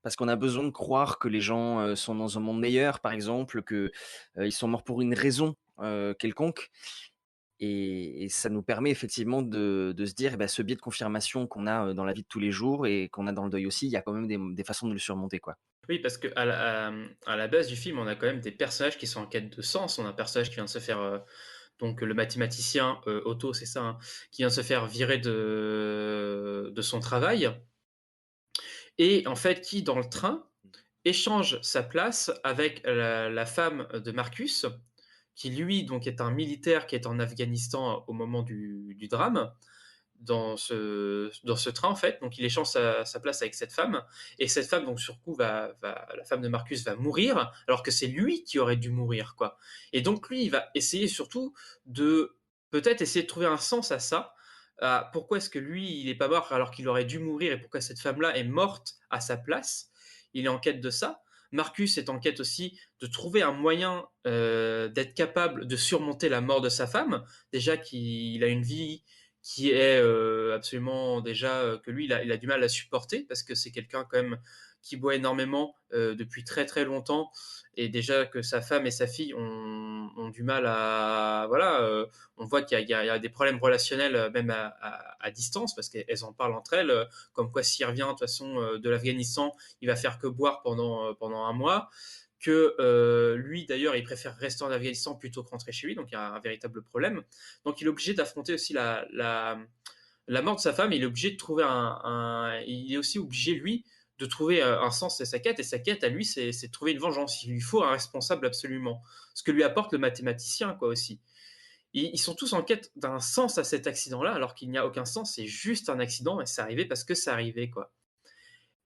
parce qu'on a besoin de croire que les gens sont dans un monde meilleur, par exemple, que ils sont morts pour une raison quelconque. Et ça nous permet effectivement de se dire, eh ben, ce biais de confirmation qu'on a dans la vie de tous les jours et qu'on a dans le deuil aussi, il y a quand même des façons de le surmonter, quoi. Oui, parce que à la base du film, on a quand même des personnages qui sont en quête de sens. On a un personnage qui vient de se faire, donc le mathématicien Otto, c'est ça, hein, qui vient de se faire virer de son travail, et en fait qui, dans le train, échange sa place avec la femme de Marcus, qui lui donc est un militaire qui est en Afghanistan au moment du drame, dans ce train, en fait. Donc il échange sa place avec cette femme, et cette femme, donc sur coup, la femme de Marcus va mourir, alors que c'est lui qui aurait dû mourir, quoi. Et donc lui, il va essayer surtout de peut-être essayer de trouver un sens à ça. Pourquoi est-ce que lui, il n'est pas mort alors qu'il aurait dû mourir, et pourquoi cette femme-là est morte à sa place? Il est en quête de ça. Marcus est en quête aussi de trouver un moyen d'être capable de surmonter la mort de sa femme. Déjà qu'il a une vie qui est absolument déjà que lui, il a du mal à supporter, parce que c'est quelqu'un quand même qui boit énormément depuis très très longtemps, et déjà que sa femme et sa fille ont du mal à... Voilà, on voit qu'il y a des problèmes relationnels même à distance, parce qu'elles en parlent entre elles, comme quoi s'il revient de toute façon de l'Afghanistan, il va faire que boire pendant un mois, que lui d'ailleurs il préfère rester en Afghanistan plutôt que rentrer chez lui, donc il y a un véritable problème. Donc il est obligé d'affronter aussi la mort de sa femme, il est obligé de trouver il est aussi obligé lui de trouver un sens à sa quête, et sa quête à lui c'est de trouver une vengeance. Il lui faut un responsable absolument, ce que lui apporte le mathématicien, quoi, aussi. Ils sont tous en quête d'un sens à cet accident-là, alors qu'il n'y a aucun sens, c'est juste un accident, et c'est arrivé parce que c'est arrivé, quoi.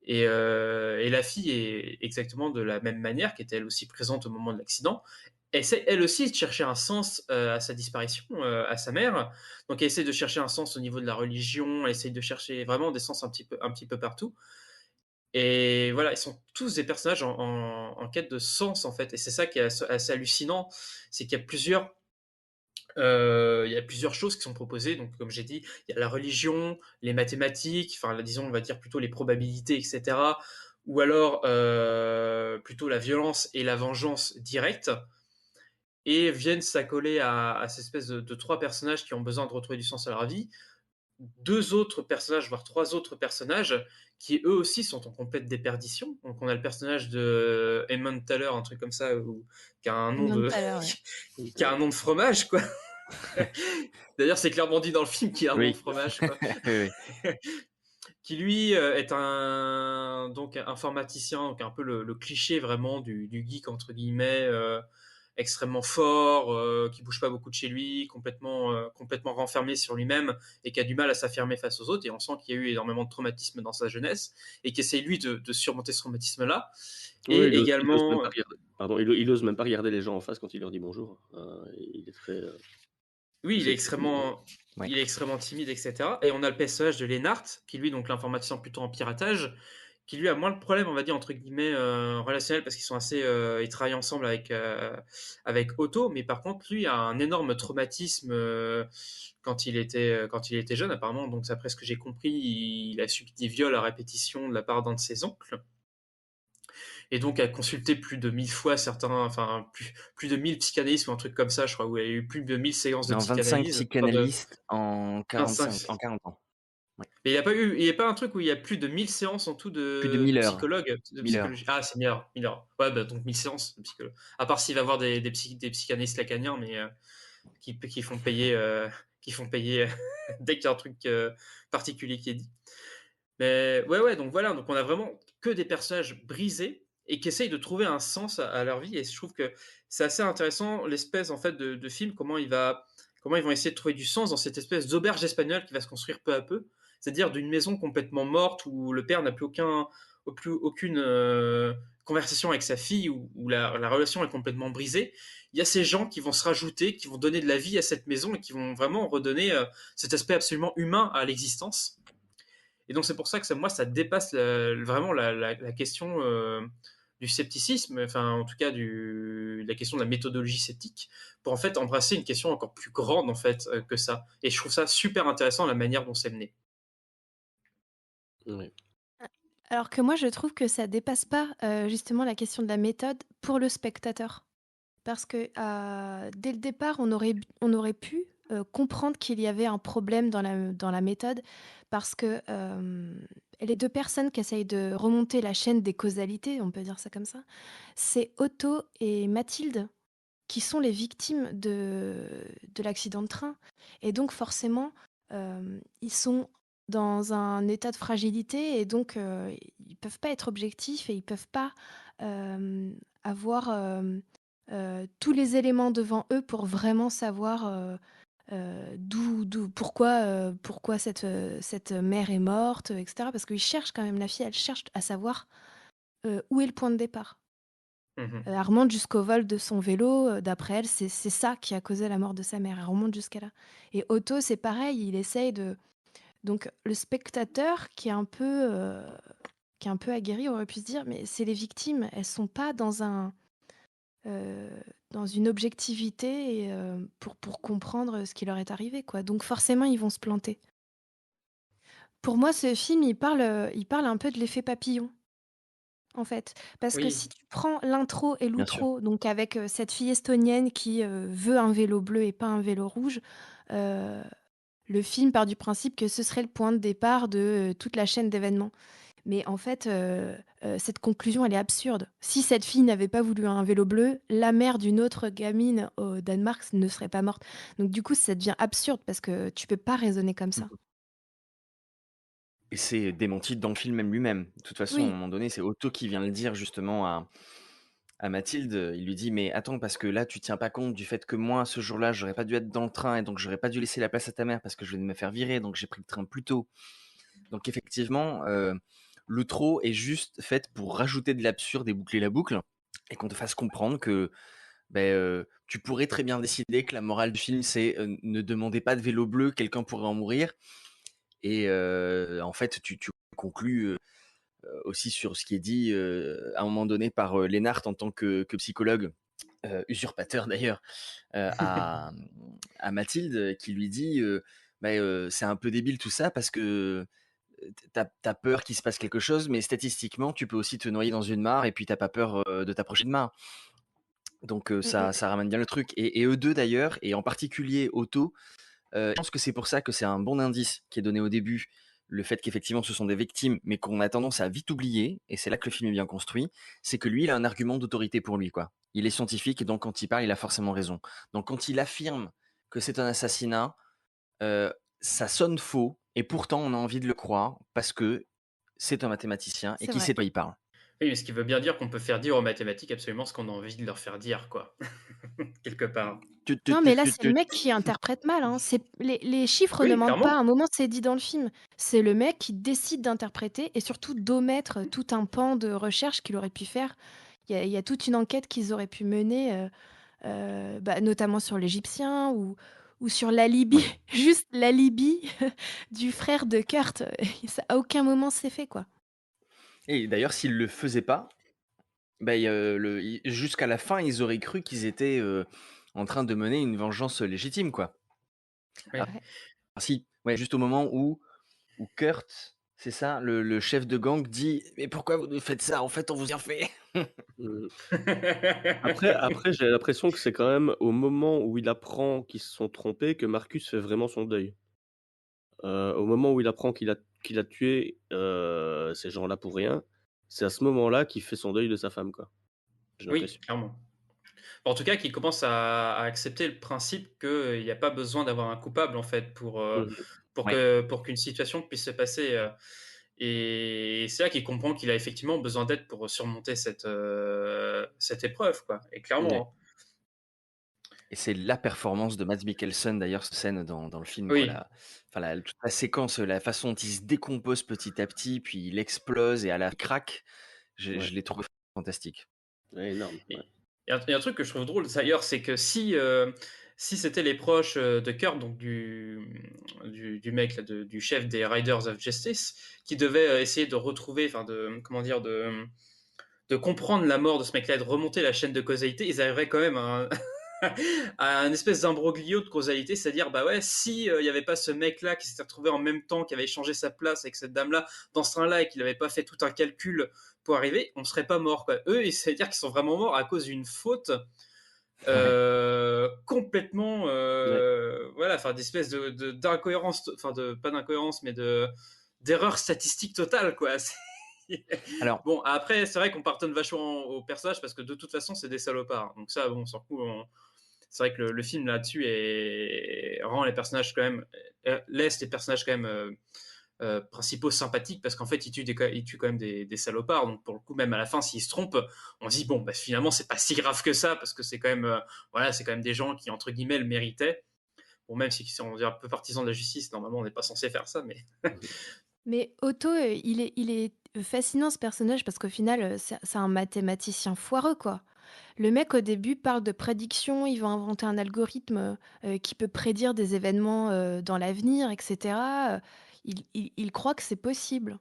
Et la fille est exactement de la même manière, qui était elle aussi présente au moment de l'accident. Elle essaie elle aussi de chercher un sens à sa disparition, à sa mère. Donc elle essaie de chercher un sens au niveau de la religion, elle essaie de chercher vraiment des sens un petit peu partout. Et voilà, ils sont tous des personnages en quête de sens, en fait. Et c'est ça qui est assez hallucinant, c'est qu'il y a plusieurs choses qui sont proposées. Donc, comme j'ai dit, il y a la religion, les mathématiques, enfin, disons, on va dire plutôt les probabilités, etc., ou alors plutôt la violence et la vengeance directe, et viennent s'accoler à cette espèce de trois personnages qui ont besoin de retrouver du sens à leur vie, deux autres personnages, voire trois autres personnages, qui eux aussi sont en complète déperdition. Donc on a le personnage de Eamon Taylor, un truc comme ça, qui a un nom Eamon de Taylor, ouais. qui a un nom de fromage, quoi. D'ailleurs, c'est clairement dit dans le film qu'il a un nom de Oui. fromage, quoi. Oui, oui. Qui lui est donc informaticien, donc un peu le cliché vraiment du geek entre guillemets, extrêmement fort, qui bouge pas beaucoup de chez lui, complètement renfermé sur lui-même et qui a du mal à s'affirmer face aux autres. Et on sent qu'il y a eu énormément de traumatisme dans sa jeunesse et qui essaye lui de surmonter ce traumatisme-là. Oui, Et il ose même également, pas regarder. Pardon, il ose même pas regarder les gens en face quand il leur dit bonjour. Il est très. oui, C'est timide. Ouais. il est extrêmement timide, etc. Et on a le personnage de Lennart, qui lui, donc l'informaticien plutôt en piratage, qui lui a moins le problème, on va dire, entre guillemets, relationnel, parce qu'ils sont assez, ils travaillent ensemble avec Otto, mais par contre, lui a un énorme traumatisme quand il était jeune, apparemment. Donc, d'après ce que j'ai compris, il a subi des viols à répétition de la part d'un de ses oncles. Et donc a consulté plus de 1000 fois plus de 1000 psychanalystes ou un truc comme ça, je crois, où il y a eu plus de 1000 séances de Non, 25 psychanalyse. psychanalystes en 25. 40 ans. Ouais. Mais il n'y a pas un truc où il y a plus de 1000 séances en tout Plus de de 1000 heures. psychologues, de 1000 heures. psychologie. Ah, c'est 1000 heures. 1000 heures. Ouais, bah, donc 1000 séances de psychologue. À part s'il va voir des psychanalystes lacaniens, mais qui font payer, dès qu'il y a un truc particulier qui est dit. Mais ouais, donc voilà, donc on a vraiment que des personnages brisés et qui essayent de trouver un sens à leur vie. Et je trouve que c'est assez intéressant l'espèce en fait de film, comment ils vont essayer de trouver du sens dans cette espèce d'auberge espagnole qui va se construire peu à peu, c'est-à-dire d'une maison complètement morte où le père n'a plus aucune conversation avec sa fille, où la relation est complètement brisée. Il y a ces gens qui vont se rajouter, qui vont donner de la vie à cette maison et qui vont vraiment redonner cet aspect absolument humain à l'existence. Et donc c'est pour ça que moi ça dépasse vraiment la question du scepticisme, enfin en tout cas la question de la méthodologie sceptique, pour en fait embrasser une question encore plus grande en fait que ça. Et je trouve ça super intéressant la manière dont c'est mené. Oui. Alors que moi, je trouve que ça dépasse pas justement la question de la méthode pour le spectateur. Parce que dès le départ, on aurait pu comprendre qu'il y avait un problème dans la méthode, parce que les deux personnes qui essayent de remonter la chaîne des causalités, on peut dire ça comme ça, c'est Otto et Mathilde qui sont les victimes de l'accident de train. Et donc forcément, ils sont dans un état de fragilité, et donc ils peuvent pas être objectifs, et ils peuvent pas avoir tous les éléments devant eux pour vraiment savoir pourquoi cette mère est morte, etc. Parce qu'ils cherchent quand même, la fille, elle cherche à savoir où est le point de départ. Elle remonte jusqu'au vol de son vélo. D'après elle, c'est ça qui a causé la mort de sa mère. Elle remonte jusqu'à là. Et Otto, c'est pareil, il essaye de... Donc le spectateur qui est un peu aguerri aurait pu se dire, mais c'est les victimes, elles sont pas dans une objectivité pour comprendre ce qui leur est arrivé, quoi. Donc forcément, ils vont se planter. Pour moi, ce film, il parle un peu de l'effet papillon, en fait. Parce que Oui, si tu prends l'intro et Bien sûr. l'outro, donc avec cette fille estonienne qui veut un vélo bleu et pas un vélo rouge, le film part du principe que ce serait le point de départ de toute la chaîne d'événements. Mais en fait, cette conclusion, elle est absurde. Si cette fille n'avait pas voulu un vélo bleu, la mère d'une autre gamine au Danemark ne serait pas morte. Donc du coup, ça devient absurde parce que tu peux pas raisonner comme ça. Et c'est démenti dans le film même lui-même. De toute façon, à un Oui, moment donné, c'est Otto qui vient le dire justement à Mathilde. Il lui dit, mais attends, parce que là, tu tiens pas compte du fait que moi, ce jour-là, j'aurais pas dû être dans le train et donc j'aurais pas dû laisser la place à ta mère parce que je venais de me faire virer, donc j'ai pris le train plus tôt. Donc effectivement, l'outro est juste faite pour rajouter de l'absurde et boucler la boucle et qu'on te fasse comprendre que tu pourrais très bien décider que la morale du film, c'est ne demandez pas de vélo bleu, quelqu'un pourrait en mourir. Et en fait, tu conclus aussi sur ce qui est dit à un moment donné par Lennart en tant que psychologue, usurpateur d'ailleurs, à Mathilde, qui lui dit c'est un peu débile tout ça parce que t'as peur qu'il se passe quelque chose, mais statistiquement, tu peux aussi te noyer dans une mare et puis t'as pas peur de t'approcher de mare. Donc ça ramène bien le truc. Et eux deux d'ailleurs, et en particulier Otto, je pense que c'est pour ça que c'est un bon indice qui est donné au début, le fait qu'effectivement ce sont des victimes, mais qu'on a tendance à vite oublier, et c'est là que le film est bien construit, c'est que lui, il a un argument d'autorité pour lui, quoi. Il est scientifique, et donc quand il parle, il a forcément raison. Donc quand il affirme que c'est un assassinat, ça sonne faux, et pourtant on a envie de le croire, parce que c'est un mathématicien, et C'est qui vrai. sait de quoi il parle. Oui, mais ce qui veut bien dire qu'on peut faire dire aux mathématiques absolument ce qu'on a envie de leur faire dire, quoi. Quelque part. Non, mais là, c'est le mec qui interprète mal, hein. Les chiffres ne Oui, mentent pas. À clairement. un moment, c'est dit dans le film. C'est le mec qui décide d'interpréter et surtout d'omettre tout un pan de recherche qu'il aurait pu faire. Il y a toute une enquête qu'ils auraient pu mener, notamment sur l'Égyptien ou sur l'alibi, Oui. juste l'alibi du frère de Kurt. Ça, à aucun moment c'est fait, quoi. Et d'ailleurs, s'il le faisait pas, jusqu'à la fin, ils auraient cru qu'ils étaient en train de mener une vengeance légitime, quoi. Oui. Ouais. Si, ouais, juste au moment où Kurt, c'est ça, le chef de gang dit « Mais pourquoi vous nous faites ça? En fait, on vous y a fait. Mhm. Après, j'ai l'impression que c'est quand même au moment où il apprend qu'ils se sont trompés que Marcus fait vraiment son deuil. Au moment où il apprend qu'il a tué ces gens-là pour rien, c'est à ce moment-là qu'il fait son deuil de sa femme, quoi. J'ai Oui, l'impression. clairement. En tout cas, qu'il commence à accepter le principe qu'il n'y a pas besoin d'avoir un coupable, en fait, Mhm. Ouais. pour qu'une situation puisse se passer. Et c'est là qu'il comprend qu'il a effectivement besoin d'aide pour surmonter cette épreuve, quoi. Et Ouais. clairement, hein. Et c'est la performance de Mads Mikkelsen, d'ailleurs, cette scène dans le film, quoi. Oui. Toute la séquence, la façon dont il se décompose petit à petit, puis il explose et à la craque, Ouais. je l'ai trouvé fantastique. Ouais, énorme. Et Ouais. il y a un truc que je trouve drôle d'ailleurs, c'est que si c'était les proches de Kurt, donc du mec là, du chef des Riders of Justice, qui devait essayer de retrouver, enfin de comment dire, de comprendre la mort de ce mec-là et de remonter la chaîne de causalité, ils arriveraient quand même à à un espèce d'imbroglio de causalité, c'est-à-dire bah ouais, si il y avait pas ce mec-là qui s'était retrouvé en même temps, qui avait échangé sa place avec cette dame-là dans ce train-là et qu'il n'avait pas fait tout un calcul pour arriver, on serait pas mort, quoi. Eux, c'est-à-dire qu'ils sont vraiment morts à cause d'une faute complètement Ouais. voilà, enfin d'espèce d'incohérence, enfin de pas d'incohérence, mais d'erreur statistique totale, quoi. Alors, Bon, après, c'est vrai qu'on pardonne vachement aux personnages parce que de toute façon, c'est des salopards. Donc ça, bon, on s'en fout. C'est vrai que le film là-dessus rend les personnages quand même, laisse les personnages quand même principaux sympathiques parce qu'en fait, ils tuent quand même des salopards. Donc pour le coup, même à la fin, s'ils se trompent, on se dit bon, bah, finalement, c'est pas si grave que ça parce que c'est quand même, voilà, c'est quand même des gens qui entre guillemets le méritaient. Bon, même si on est un peu partisan de la justice, normalement, on n'est pas censé faire ça, mais Mais Otto, il est fascinant ce personnage parce qu'au final, c'est un mathématicien foireux, quoi. Le mec, au début, parle de prédiction, il va inventer un algorithme qui peut prédire des événements dans l'avenir, etc. Il croit que c'est possible.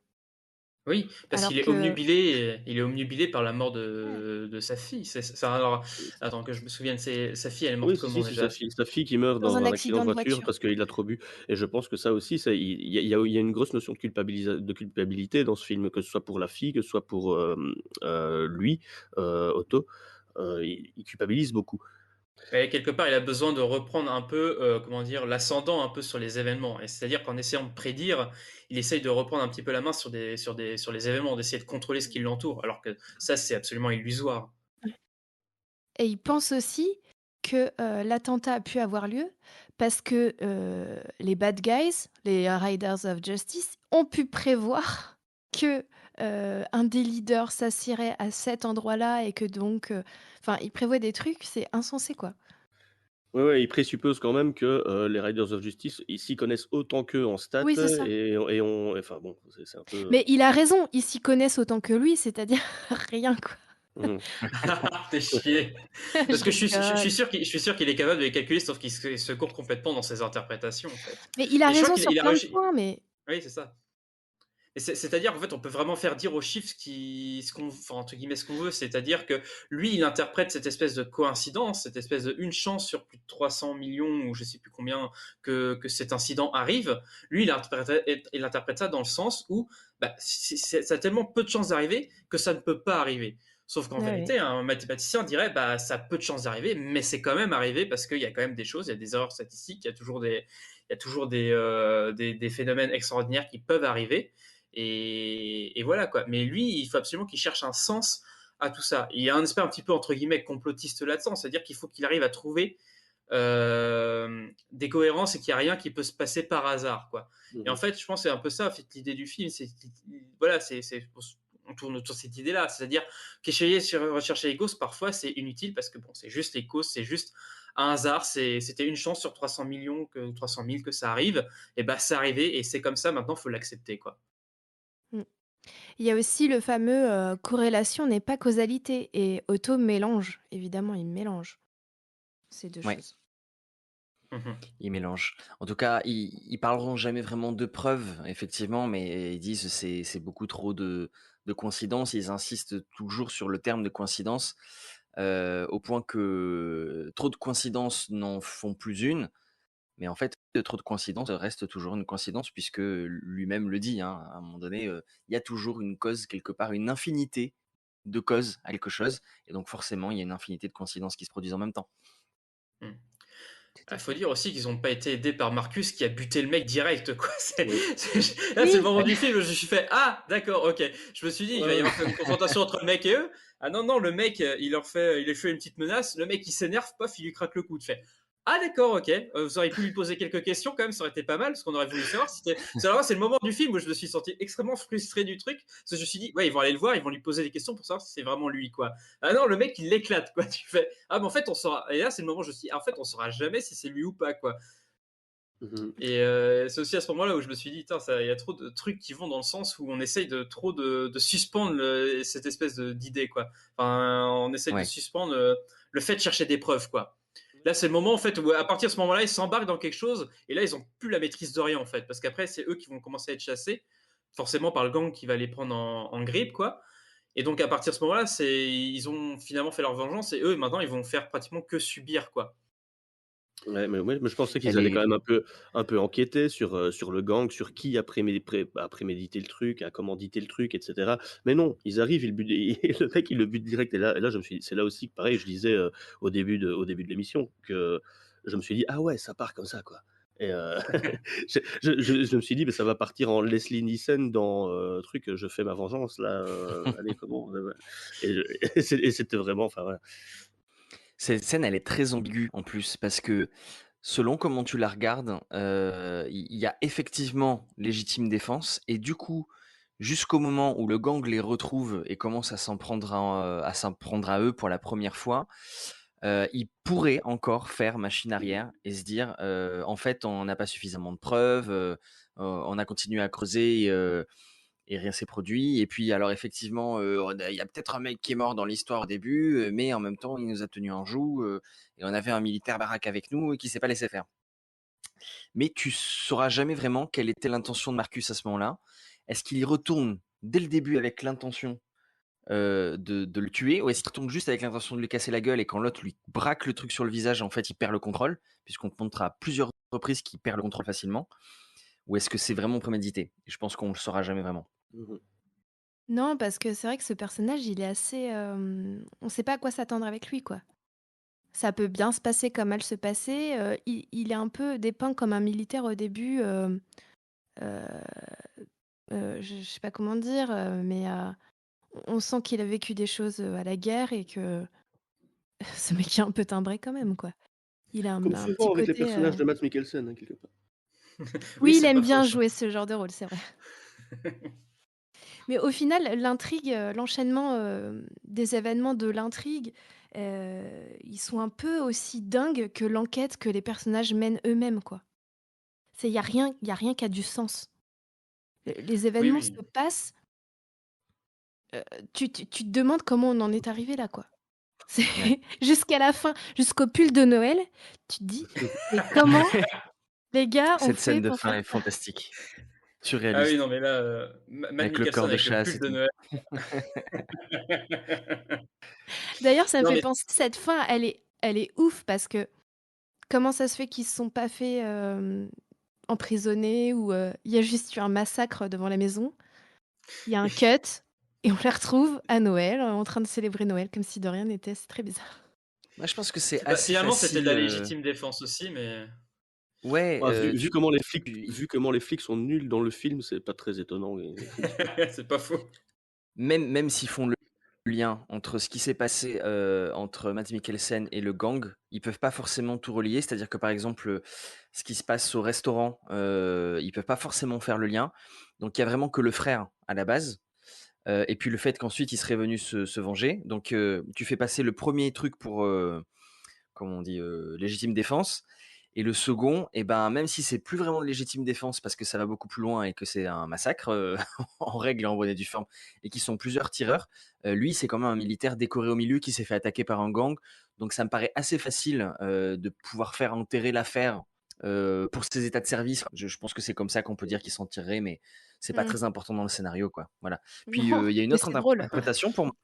oui, parce Alors qu'il est que... omnubilé par la mort Ouais. de sa fille. Alors, attends que je me souvienne, sa fille, elle est morte Oui, si, comment c'est déjà? sa fille qui meurt Dans dans un un accident accident de de voiture voiture. parce qu'il a trop bu. Et je pense que ça aussi, il y a une grosse notion de culpabilité dans ce film, que ce soit pour la fille, que ce soit pour lui, Otto. Il culpabilise beaucoup. Et quelque part, il a besoin de reprendre un peu, comment dire, l'ascendant un peu sur les événements. Et c'est-à-dire qu'en essayant de prédire, il essaye de reprendre un petit peu la main sur les événements, d'essayer de contrôler ce qui l'entoure. Alors que ça, c'est absolument illusoire. Et il pense aussi que l'attentat a pu avoir lieu parce que les bad guys, les Riders of Justice, ont pu prévoir que un des leaders s'assierait à cet endroit-là et que donc... Enfin, il prévoit des trucs, c'est insensé, quoi. Ouais, il présuppose quand même que les Riders of Justice, ils s'y connaissent autant qu'eux en stats Oui, c'est ça. enfin bon, c'est un peu. Mais il a raison, ils s'y connaissent autant que lui, c'est-à-dire rien, quoi. Mhm. T'es chier. Parce Je que je rigole. suis sûr qu'il est capable de les calculer, sauf qu'il se court complètement dans ses interprétations, en fait. Mais il a Et je crois raison qu'il sur il a plein de réussi. points, mais... Oui, c'est ça. Et c'est-à-dire, en fait, on peut vraiment faire dire aux chiffres enfin, entre guillemets, ce qu'on veut. C'est-à-dire que lui, il interprète cette espèce de coïncidence, cette espèce de une chance sur plus de 300 millions ou je sais plus combien que cet incident arrive. Lui, il interprète ça dans le sens où bah, ça a tellement peu de chances d'arriver que ça ne peut pas arriver. Sauf qu'en Ouais, vérité, ouais. un mathématicien dirait bah ça a peu de chances d'arriver, mais c'est quand même arrivé parce qu'il y a quand même des choses, il y a des erreurs statistiques, il y a toujours des phénomènes extraordinaires qui peuvent arriver. Et voilà quoi. Mais lui, il faut absolument qu'il cherche un sens à tout ça. Il y a un aspect un petit peu entre guillemets complotiste là-dedans, c'est-à-dire qu'il faut qu'il arrive à trouver des cohérences et qu'il n'y a rien qui peut se passer par hasard quoi. Et en fait, je pense que c'est un peu ça en fait, l'idée du film, c'est voilà, on tourne autour de cette idée-là, c'est-à-dire qu'essayer de rechercher les causes, parfois c'est inutile parce que bon, c'est juste les causes, c'est juste un hasard, c'était une chance sur 300 millions, 300 000 que ça arrive, et bah c'est arrivé et c'est comme ça, maintenant il faut l'accepter quoi. Mm. Il y a aussi le fameux corrélation n'est pas causalité et auto-mélange. Évidemment, il mélange ces deux Ouais, choses. Mhm. ils mélangent. En tout cas, ils parleront jamais vraiment de preuves, effectivement, mais ils disent c'est beaucoup trop de coïncidences. Ils insistent toujours sur le terme de coïncidence, au point que trop de coïncidences n'en font plus une. Mais en fait, trop de coïncidences reste toujours une coïncidence, puisque lui-même le dit, hein, à un moment donné, il y a toujours une cause quelque part, une infinité de causes à quelque chose, et donc forcément, il y a une infinité de coïncidences qui se produisent en même temps. Mm. Tout Il à faut fait. dire aussi qu'ils n'ont pas été aidés par Marcus qui a buté le mec direct, quoi. Oui. Là, c'est le Oui, moment du film où je me suis fait ah, d'accord, ok. Je me suis dit, il va y Ouais. avoir une confrontation entre le mec et eux. Ah non, non, le mec, il leur fait une petite menace. Le mec, il s'énerve, pof, il lui craque le coude. Fait ah, d'accord, ok. Vous auriez pu lui poser quelques questions quand même, ça aurait été pas mal, parce qu'on aurait voulu savoir. C'est le moment du film où je me suis senti extrêmement frustré du truc. Parce que je me suis dit, ouais, ils vont aller le voir, ils vont lui poser des questions pour savoir si c'est vraiment lui, quoi. Ah non, le mec, il l'éclate, quoi. Tu fais ah, mais en fait, on saura. Et là, c'est le moment où je me suis dit, en fait, on saura jamais si c'est lui ou pas, quoi. Mhm. Et c'est aussi à ce moment-là où je me suis dit, il y a trop de trucs qui vont dans le sens où on essaye de suspendre cette espèce d'idée, quoi. Enfin, on essaye de Ouais. suspendre le fait de chercher des preuves, quoi. Là, c'est le moment, en fait, où à partir de ce moment-là, ils s'embarquent dans quelque chose, et là, ils ont plus la maîtrise de rien, en fait. Parce qu'après, c'est eux qui vont commencer à être chassés, forcément par le gang qui va les prendre en grippe, quoi. Et donc, à partir de ce moment-là, ils ont finalement fait leur vengeance, et eux, maintenant, ils vont faire pratiquement que subir, quoi. Ouais, mais je pensais qu'ils Elle allaient quand est... même un peu enquêter sur le gang, sur qui a prémédité le truc, a commandité le truc, etc. Mais non, ils arrivent, et le mec, il le bute direct. Et là, c'est là aussi que, pareil, je disais au début de l'émission que je me suis dit, ah ouais, ça part comme ça, quoi. Et je me suis dit, mais ça va partir en Leslie Nielsen dans truc, je fais ma vengeance, là. Allez, comment et c'était vraiment, enfin, voilà. Cette scène, elle est très ambiguë en plus, parce que selon comment tu la regardes, il y a effectivement légitime défense, et du coup, jusqu'au moment où le gang les retrouve et commence à s'en prendre à eux pour la première fois, ils pourraient encore faire machine arrière et se dire, en fait, on n'a pas suffisamment de preuves, on a continué à creuser, et rien s'est produit. Et puis, alors effectivement, il y a peut-être un mec qui est mort dans l'histoire au début, mais en même temps, il nous a tenus en joue, et on avait un militaire baraque avec nous qui s'est pas laissé faire. Mais tu sauras jamais vraiment quelle était l'intention de Marcus à ce moment-là. Est-ce qu'il y retourne dès le début avec l'intention de le tuer, ou est-ce qu'il retourne juste avec l'intention de lui casser la gueule, et quand l'autre lui braque le truc sur le visage, en fait, il perd le contrôle, puisqu'on te montrera à plusieurs reprises qu'il perd le contrôle facilement, ou est-ce que c'est vraiment prémédité? Et je pense qu'on le saura jamais vraiment. Mhm. Non, parce que c'est vrai que ce personnage, il est assez. On sait pas à quoi s'attendre avec lui, quoi. Ça peut bien se passer comme mal se passer. Il est un peu dépeint comme un militaire au début. Euh, je sais pas comment dire, mais on sent qu'il a vécu des choses à la guerre et que ce mec est un peu timbré quand même, quoi. Il a Comme un petit souvent avec les côté. personnages de Mads Mikkelsen, hein, quelque part. Oui, Oui, il c'est aime pas bien faux. jouer ce genre de rôle, c'est vrai. Mais au final, l'intrigue, l'enchaînement des événements de l'intrigue, ils sont un peu aussi dingues que l'enquête que les personnages mènent eux-mêmes, quoi. Il y a rien qui a du sens. Les Oui, événements se oui. passent, tu te demandes comment on en est arrivé là, quoi. C'est Ouais. jusqu'à la fin, jusqu'au pull de Noël, tu te dis: «Mais comment les gars ont Cette scène fait de pour fin faire est ça?» fantastique. Ah oui, surréaliste. non, mais là, Matt Avec le corps Mikkelsen de avec le chasse pull et de tout. Noël. D'ailleurs, ça me Non, fait mais penser, cette fin, elle est ouf parce que comment ça se fait qu'ils se sont pas fait emprisonner ou il y a juste eu un massacre devant la maison. Il y a un cut et on les retrouve à Noël en train de célébrer Noël comme si de rien n'était. C'est très bizarre. Moi, je pense que c'est bah, assez finalement, c'était de facile. la légitime défense aussi, mais Ouais, Ouais, vu comment tu- vu comment les flics sont nuls dans le film, c'est pas très étonnant, effectivement. c'est pas faux. même s'ils font le lien entre ce qui s'est passé entre Mads Mikkelsen et le gang, ils peuvent pas forcément tout relier. C'est-à-dire que par exemple, ce qui se passe au restaurant, ils peuvent pas forcément faire le lien. Donc il y a vraiment que le frère à la base. Et puis le fait qu'ensuite il serait venu se venger. Donc tu fais passer le premier truc pour, comment on dit, légitime défense. Et le second, et ben, même si c'est plus vraiment de légitime défense parce que ça va beaucoup plus loin et que c'est un massacre en règle et en bonne et due forme et qui sont plusieurs tireurs, lui c'est quand même un militaire décoré au milieu qui s'est fait attaquer par un gang. Donc ça me paraît assez facile de pouvoir faire enterrer l'affaire pour ses états de service. Je pense que c'est comme ça qu'on peut dire qu'il s'en tirerait, mais c'est pas Mm. très important dans le scénario, quoi. Voilà. Puis Non, il y a une mais autre c'est drôle. interprétation pour moi.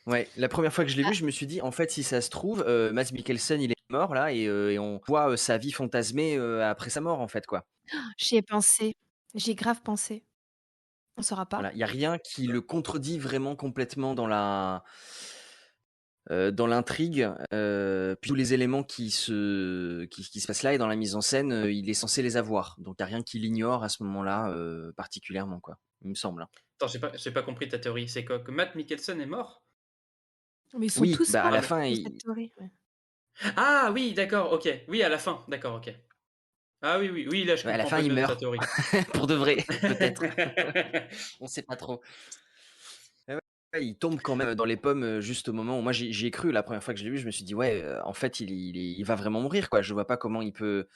Ouais, la première fois que je l'ai Ah, vu, je me suis dit, en fait, si ça se trouve, Mads Mikkelsen, il est mort là, et on voit sa vie fantasmée après sa mort, en fait, quoi. j'y ai pensé. J'y ai grave pensé. On saura pas. Voilà, il y a rien qui le contredit vraiment complètement dans l'intrigue. Puis tous les éléments qui se passent là et dans la mise en scène, il est censé les avoir. Donc il y a rien qui l'ignore à ce moment-là particulièrement, quoi. Il me semble, hein. Attends, j'ai pas compris ta théorie. C'est quoi? Que Matt Mikkelsen est mort? Mais ils sont Oui, tous bah à morts Ah, la mais... fin, dans cette théorie. Ouais. Ah oui, d'accord, ok. Oui, à la fin, d'accord, ok. Ah oui, oui, oui, là je ouais, à la comprends un fin, peu il mieux ta meurt théorie. pour de vrai, peut-être. On sait pas trop. Ouais, il tombe quand même dans les pommes juste au moment où moi j'y ai cru la première fois que je l'ai vu. Je me suis dit, ouais, en fait, il va vraiment mourir, quoi. Je vois pas comment il peut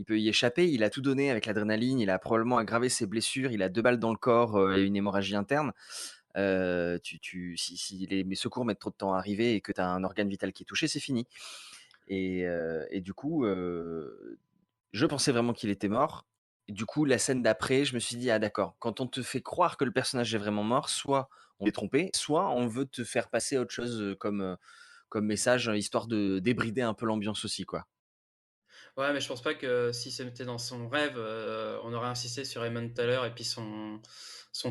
y échapper. Il a tout donné avec l'adrénaline. Il a probablement aggravé ses blessures. Il a 2 balles dans le corps et une hémorragie interne. Si mes secours mettent trop de temps à arriver et que tu as un organe vital qui est touché, c'est fini. Et du coup, je pensais vraiment qu'il était mort. Et du coup, la scène d'après, je me suis dit, ah d'accord, quand on te fait croire que le personnage est vraiment mort, soit on est trompé, soit on veut te faire passer autre chose comme message, histoire de débrider un peu l'ambiance aussi, quoi. Ouais, mais je pense pas que si c'était dans son rêve, on aurait insisté sur Eamon Thaler et puis son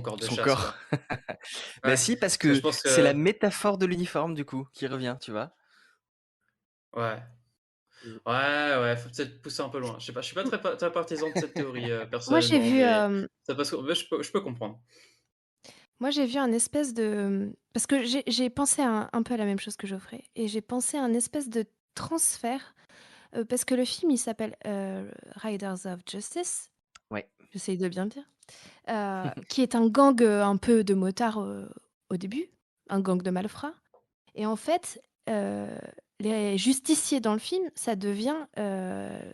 corps de Son chasse, corps. quoi. Bah Ouais, si, parce parce que je que pense c'est la que... métaphore de l'uniforme, du coup, qui revient, tu vois. Ouais, Mm. ouais, faut peut-être pousser un peu loin. Je sais pas, je suis pas très partisan de cette théorie, Moi, j'ai personnellement, vu, mais ça passe... ouais, je peux comprendre. un espèce de... Parce que j'ai pensé à un peu à la même chose que Geoffrey. Et j'ai pensé à un espèce de transfert. Parce que le film, il s'appelle Riders of Justice. Ouais. J'essaye de bien le dire. Qui est un gang un peu de motards au début. Un gang de malfrats. Et en fait, les justiciers dans le film, ça devient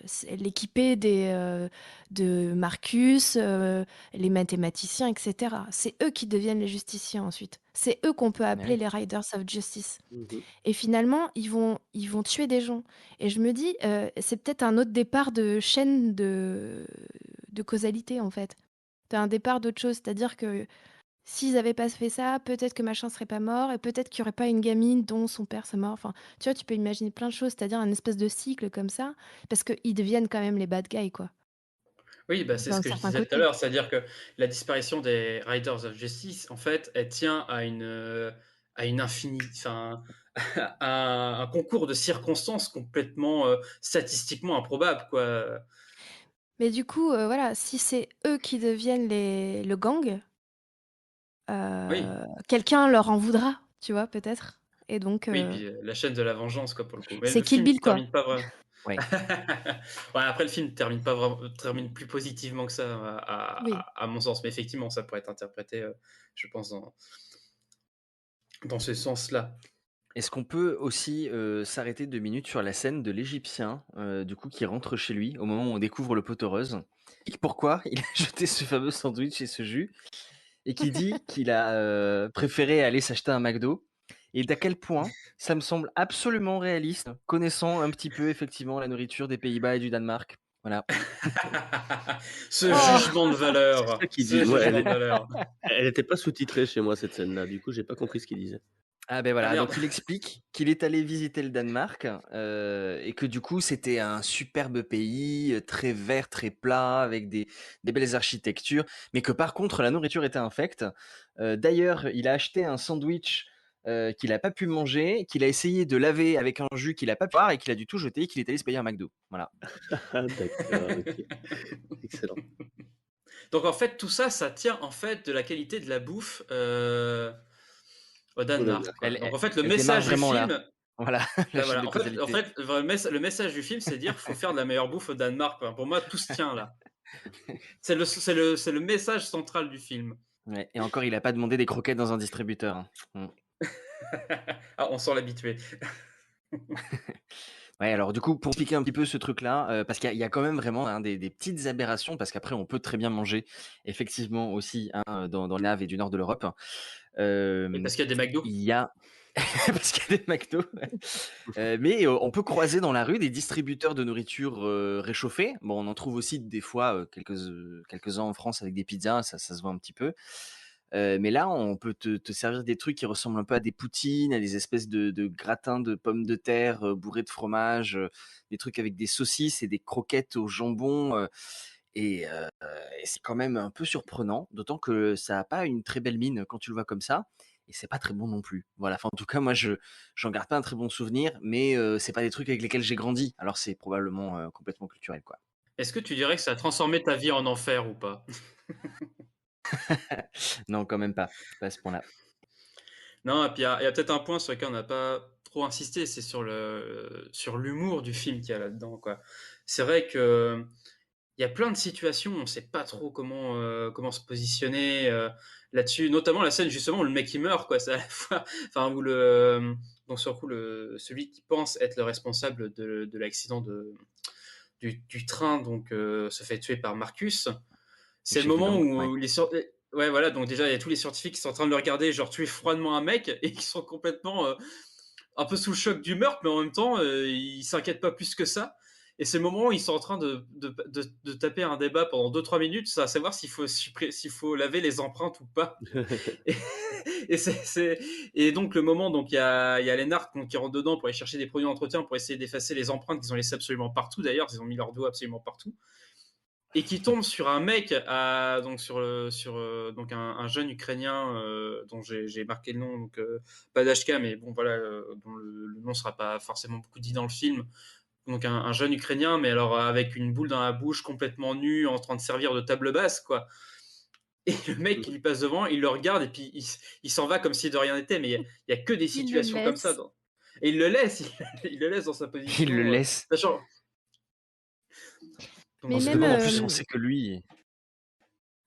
c'est l'équipé de Marcus, les mathématiciens, etc. C'est eux qui deviennent les justiciers ensuite. C'est eux qu'on peut appeler Ouais. les Riders of Justice. Mhm. Et finalement, ils vont tuer des gens. Et je me dis, c'est peut-être un autre départ de chaîne de causalité, en fait. C'est un départ d'autre chose. C'est-à-dire que s'ils n'avaient pas fait ça, peut-être que machin serait pas mort, et peut-être qu'il n'y aurait pas une gamine dont son père serait mort. Enfin, tu vois, tu peux imaginer plein de choses, c'est-à-dire un espèce de cycle comme ça, parce qu'ils deviennent quand même les bad guys, quoi, Oui, bah, c'est ce d'un que je certain disais tout à côté. l'heure, c'est-à-dire que la disparition des Riders of Justice, en fait, elle tient à une infinie, enfin, à un concours de circonstances complètement statistiquement improbable, quoi. Mais du coup, voilà, si c'est eux qui deviennent le gang, Oui, quelqu'un leur en voudra, tu vois, peut-être. Et donc, oui, puis la chaîne de la vengeance, quoi, pour le coup. Mais c'est le Kill film Bill, quoi. termine pas vraiment. Ouais. Ouais, après, le film termine pas vraiment, termine plus positivement que ça, Oui. à mon sens. Mais effectivement, ça pourrait être interprété, je pense, dans ce sens-là. Est-ce qu'on peut aussi s'arrêter 2 minutes sur la scène de l'Égyptien, du coup, qui rentre chez lui au moment où on découvre le pot heureuse, et pourquoi il a jeté ce fameux sandwich et ce jus, et qui dit qu'il a préféré aller s'acheter un McDo, et d'à quel point ça me semble absolument réaliste, connaissant un petit peu effectivement la nourriture des Pays-Bas et du Danemark. Voilà. Ce Oh. jugement de valeur. C'est ça qu'il Ce dit. Ouais, jugement de valeur. elle était pas sous-titrée chez moi, cette scène-là. Du coup, j'ai pas compris ce qu'il disait. Ah ben Ah voilà, merde. donc il explique qu'il est allé visiter le Danemark et que du coup c'était un superbe pays, très vert, très plat, avec des belles architectures, mais que par contre la nourriture était infecte. D'ailleurs, il a acheté un sandwich qu'il n'a pas pu manger, qu'il a essayé de laver avec un jus qu'il n'a pas pu boire et qu'il a du tout jeté et qu'il est allé se payer un McDo. Voilà. Ah, d'accord, ok. Excellent. Donc en fait, tout ça, ça tient en fait de la qualité de la bouffe au Danemark, Danemark. quoi. Elle, Donc elle, en fait, le elle démarre message du vraiment là. film, Voilà, la bah, chaîne voilà. de En causalité. fait, le message du film, c'est dire qu'il faut faire de la meilleure bouffe au Danemark, quoi. Pour moi, tout se tient là. C'est le message central du film. Ouais, et encore, il n'a pas demandé des croquettes dans un distributeur. Hein. Ah, on sent l'habitué. Ouais, alors du coup, pour piquer un petit peu ce truc-là, parce qu'il y a quand même vraiment hein, des petites aberrations, parce qu'après, on peut très bien manger, effectivement, aussi hein, dans les naves et du nord de l'Europe. Et parce qu'il y a des McDo. Il y a... parce qu'il y a des McDo. Mais on peut croiser dans la rue des distributeurs de nourriture réchauffée. Bon, on en trouve aussi des fois quelques-uns en France avec des pizzas, ça se voit un petit peu. Mais là, on peut te servir des trucs qui ressemblent un peu à des poutines, à des espèces de gratins de pommes de terre bourrés de fromage, des trucs avec des saucisses et des croquettes au jambon. Et c'est quand même un peu surprenant, d'autant que ça n'a pas une très belle mine quand tu le vois comme ça. Et c'est pas très bon non plus. Voilà. Enfin, en tout cas, moi, j'en garde pas un très bon souvenir, mais c'est pas des trucs avec lesquels j'ai grandi. Alors, c'est probablement complètement culturel, quoi. Est-ce que tu dirais que ça a transformé ta vie en enfer ou pas? Non, quand même pas. Pas à ce point-là. Non, et puis il y a peut-être un point sur lequel on n'a pas trop insisté, c'est sur l'humour du film qu'il y a là-dedans, quoi. C'est vrai que il y a plein de situations, on sait pas trop comment se positionner là-dessus, notamment la scène justement où le mec il meurt, quoi. C'est à la fois, enfin où donc sur le coup celui qui pense être le responsable de l'accident du train donc se fait tuer par Marcus. C'est le chef de moment gang, où ouais. ouais, voilà, donc déjà il y a tous les scientifiques qui sont en train de le regarder, genre tuer froidement un mec et qui sont complètement un peu sous le choc du meurtre, mais en même temps ils s'inquiètent pas plus que ça. Et c'est le moment où ils sont en train de taper un débat pendant 2-3 minutes, à savoir s'il faut laver les empreintes ou pas. Et, et donc le moment, donc il y a Lennart qui rentre dedans pour aller chercher des produits d'entretien pour essayer d'effacer les empreintes qu'ils ont laissées absolument partout. D'ailleurs, ils ont mis leurs doigts absolument partout. Et qui tombe sur un mec, donc donc un jeune Ukrainien dont j'ai marqué le nom, donc pas d'HK, mais bon voilà, dont le nom sera pas forcément beaucoup dit dans le film. Donc un jeune Ukrainien, mais alors avec une boule dans la bouche, complètement nu, en train de servir de table basse, quoi. Et le mec qui lui passe devant, il le regarde et puis il s'en va comme si de rien n'était, mais il y a que des situations comme ça. Et il le laisse, il le laisse dans sa position. Il le laisse. Sachant... Mais on se même, demande en plus, on sait que lui.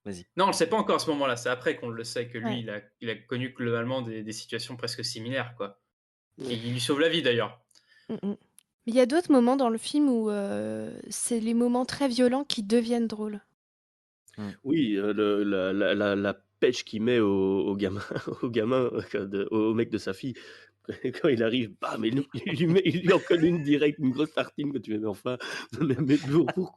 Vas-y. Non, on le sait pas encore à ce moment-là. C'est après qu'on le sait que lui, il a connu globalement des situations presque similaires, quoi. Et il lui sauve la vie d'ailleurs. Mais il y a d'autres moments dans le film où c'est les moments très violents qui deviennent drôles. Oui, la pêche qu'il met au gamin, au mec de sa fille. Quand il arrive, bam, il lui en colle une direct, une grosse tartine que tu mets, mais enfin, mais pourquoi?